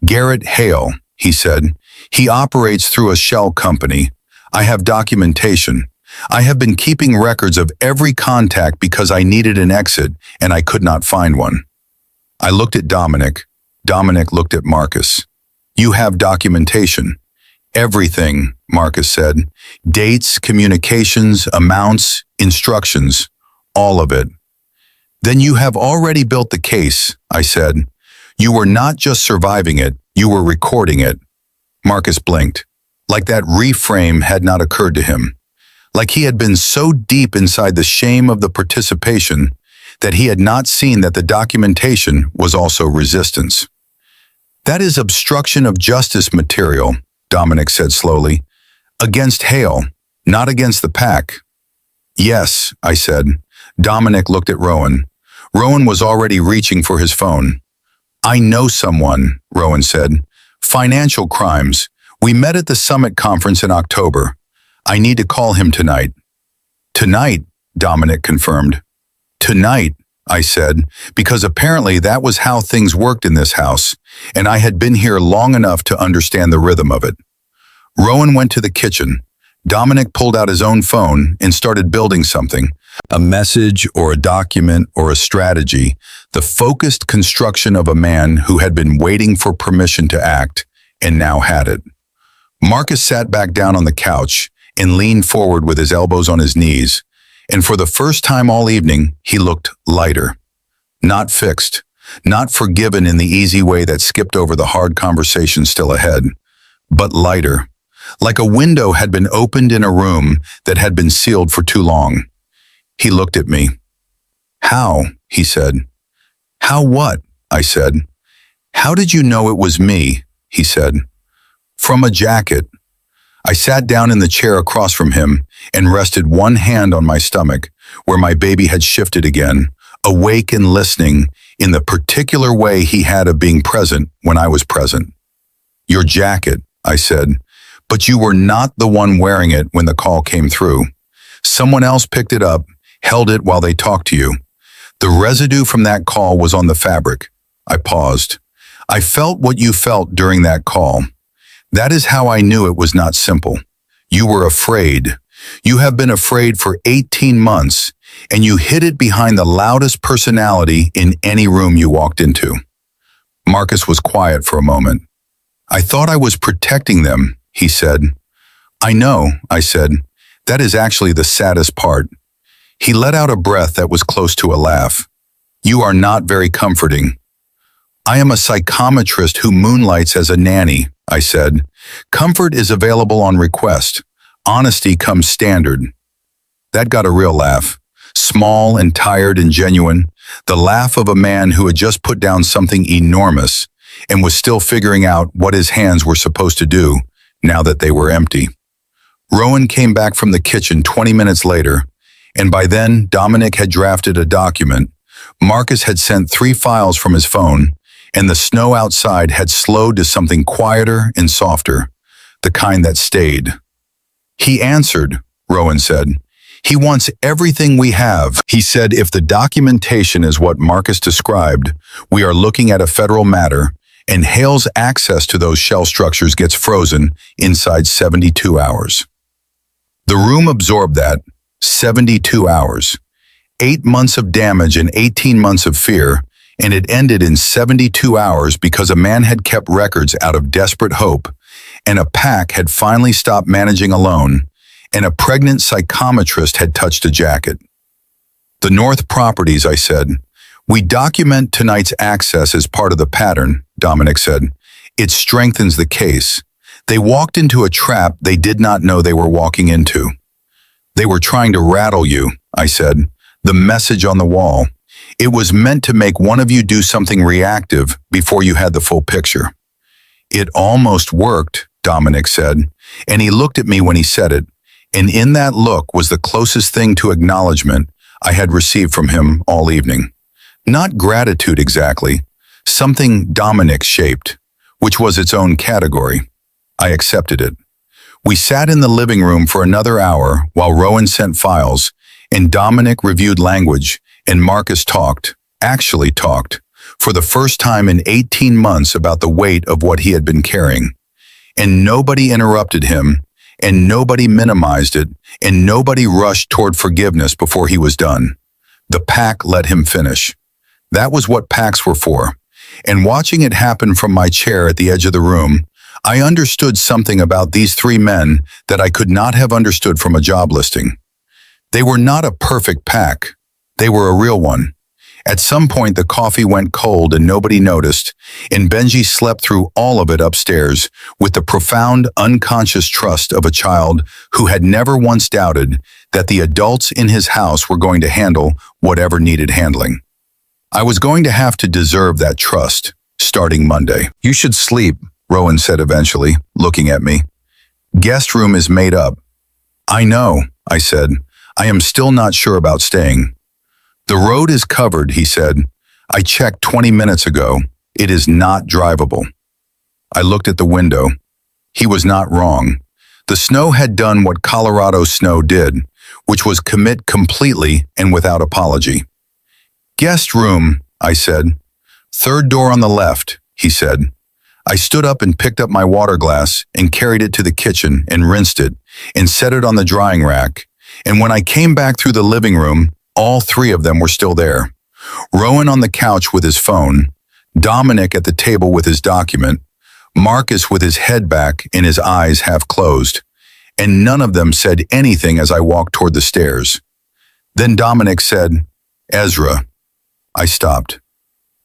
Garrett Hale, he said. He operates through a shell company. I have documentation. I have been keeping records of every contact because I needed an exit and I could not find one. I looked at Dominic. Dominic looked at Marcus. You have documentation. Everything, Marcus said. Dates, communications, amounts, instructions, all of it. Then you have already built the case, I said. You were not just surviving it, you were recording it. Marcus blinked, like that reframe had not occurred to him. Like he had been so deep inside the shame of the participation that he had not seen that the documentation was also resistance. That is obstruction of justice material, Dominic said slowly. Against Hale, not against the pack. Yes, I said. Dominic looked at Rowan. Rowan was already reaching for his phone. I know someone, Rowan said. Financial crimes. We met at the summit conference in October. I need to call him tonight. Tonight, Dominic confirmed. Tonight, I said, because apparently that was how things worked in this house, and I had been here long enough to understand the rhythm of it. Rowan went to the kitchen. Dominic pulled out his own phone and started building something, a message or a document or a strategy, the focused construction of a man who had been waiting for permission to act and now had it. Marcus sat back down on the couch and leaned forward with his elbows on his knees, and for the first time all evening, he looked lighter. Not fixed, not forgiven in the easy way that skipped over the hard conversation still ahead, but lighter, like a window had been opened in a room that had been sealed for too long. He looked at me. How? He said. How what? I said. How did you know it was me? He said. From a jacket. I sat down in the chair across from him and rested one hand on my stomach, where my baby had shifted again, awake and listening in the particular way he had of being present when I was present. Your jacket, I said, but you were not the one wearing it when the call came through. Someone else picked it up, held it while they talked to you. The residue from that call was on the fabric. I paused. I felt what you felt during that call. That is how I knew it was not simple. You were afraid. You have been afraid for 18 months, and you hid it behind the loudest personality in any room you walked into. Marcus was quiet for a moment. I thought I was protecting them, he said. I know, I said. That is actually the saddest part. He let out a breath that was close to a laugh. You are not very comforting. I am a psychometrist who moonlights as a nanny, I said. Comfort is available on request. Honesty comes standard. That got a real laugh. Small and tired and genuine. The laugh of a man who had just put down something enormous and was still figuring out what his hands were supposed to do now that they were empty. Rowan came back from the kitchen 20 minutes later, and by then Dominic had drafted a document. Marcus had sent 3 files from his phone, and the snow outside had slowed to something quieter and softer, the kind that stayed. He answered, Rowan said. He wants everything we have. He said if the documentation is what Marcus described, we are looking at a federal matter, and Hale's access to those shell structures gets frozen inside 72 hours. The room absorbed that. 72 hours. 8 months of damage and 18 months of fear, and it ended in 72 hours because a man had kept records out of desperate hope, and a pack had finally stopped managing alone, and a pregnant psychometrist had touched a jacket. The North properties, I said. We document tonight's access as part of the pattern, Dominic said. It strengthens the case. They walked into a trap they did not know they were walking into. They were trying to rattle you, I said. The message on the wall. It was meant to make one of you do something reactive before you had the full picture. It almost worked, Dominic said, and he looked at me when he said it, and in that look was the closest thing to acknowledgement I had received from him all evening. Not gratitude exactly, something Dominic shaped, which was its own category. I accepted it. We sat in the living room for another hour while Rowan sent files, and Dominic reviewed language, and Marcus actually talked, for the first time in 18 months about the weight of what he had been carrying. And nobody interrupted him, and nobody minimized it, and nobody rushed toward forgiveness before he was done. The pack let him finish. That was what packs were for. And watching it happen from my chair at the edge of the room, I understood something about these 3 men that I could not have understood from a job listing. They were not a perfect pack. They were a real one. At some point, the coffee went cold and nobody noticed, and Benji slept through all of it upstairs with the profound, unconscious trust of a child who had never once doubted that the adults in his house were going to handle whatever needed handling. I was going to have to deserve that trust, starting Monday. You should sleep, Rowan said eventually, looking at me. Guest room is made up. I know, I said. I am still not sure about staying. The road is covered, he said. I checked 20 minutes ago. It is not drivable. I looked at the window. He was not wrong. The snow had done what Colorado snow did, which was commit completely and without apology. Guest room, I said. 3rd door on the left, he said. I stood up and picked up my water glass and carried it to the kitchen and rinsed it and set it on the drying rack. And when I came back through the living room, all 3 of them were still there. Rowan on the couch with his phone, Dominic at the table with his document, Marcus with his head back and his eyes half closed, and none of them said anything as I walked toward the stairs. Then Dominic said, Ezra. I stopped.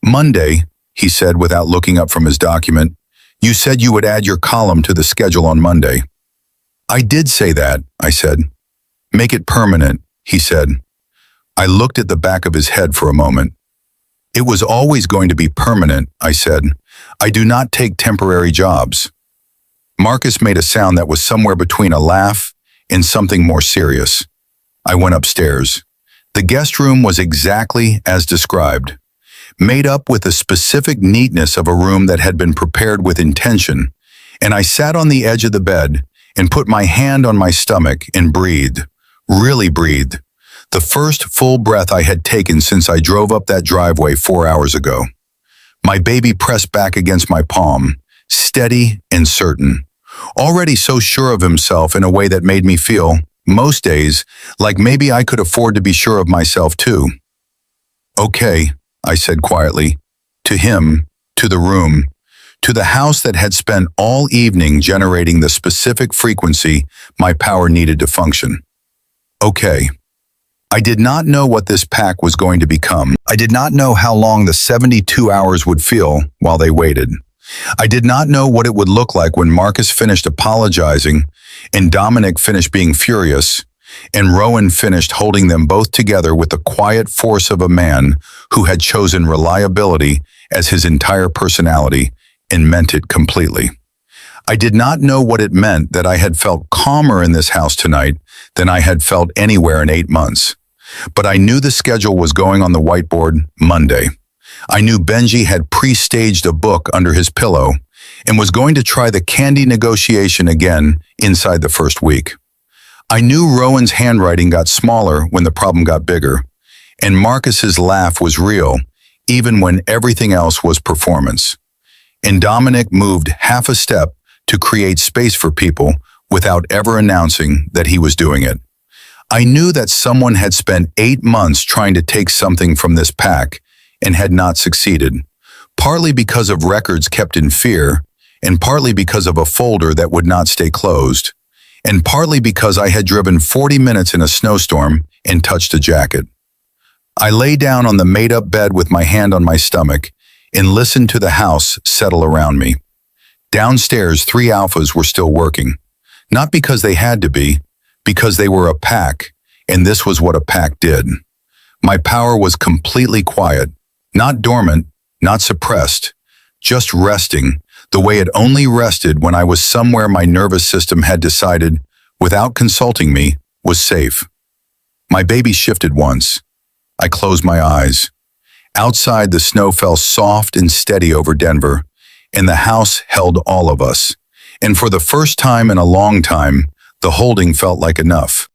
Monday, he said without looking up from his document, you said you would add your column to the schedule on Monday. I did say that, I said. Make it permanent, he said. I looked at the back of his head for a moment. It was always going to be permanent, I said. I do not take temporary jobs. Marcus made a sound that was somewhere between a laugh and something more serious. I went upstairs. The guest room was exactly as described, made up with the specific neatness of a room that had been prepared with intention, and I sat on the edge of the bed and put my hand on my stomach and breathed, really breathed, the first full breath I had taken since I drove up that driveway 4 hours ago. My baby pressed back against my palm, steady and certain, already so sure of himself in a way that made me feel most days, like maybe I could afford to be sure of myself too. Okay, I said quietly, to him, to the room, to the house that had spent all evening generating the specific frequency my power needed to function. Okay. I did not know what this pack was going to become. I did not know how long the 72 hours would feel while they waited. I did not know what it would look like when Marcus finished apologizing and Dominic finished being furious and Rowan finished holding them both together with the quiet force of a man who had chosen reliability as his entire personality and meant it completely. I did not know what it meant that I had felt calmer in this house tonight than I had felt anywhere in 8 months. But I knew the schedule was going on the whiteboard Monday. I knew Benji had pre-staged a book under his pillow and was going to try the candy negotiation again inside the first week. I knew Rowan's handwriting got smaller when the problem got bigger, and Marcus's laugh was real, even when everything else was performance. And Dominic moved half a step to create space for people without ever announcing that he was doing it. I knew that someone had spent 8 months trying to take something from this pack and had not succeeded, partly because of records kept in fear, and partly because of a folder that would not stay closed, and partly because I had driven 40 minutes in a snowstorm and touched a jacket. I lay down on the made-up bed with my hand on my stomach and listened to the house settle around me. Downstairs, 3 alphas were still working, not because they had to be, because they were a pack, and this was what a pack did. My power was completely quiet, not dormant, not suppressed, just resting, the way it only rested when I was somewhere my nervous system had decided, without consulting me, was safe. My baby shifted once. I closed my eyes. Outside, the snow fell soft and steady over Denver, and the house held all of us. And for the first time in a long time, the holding felt like enough.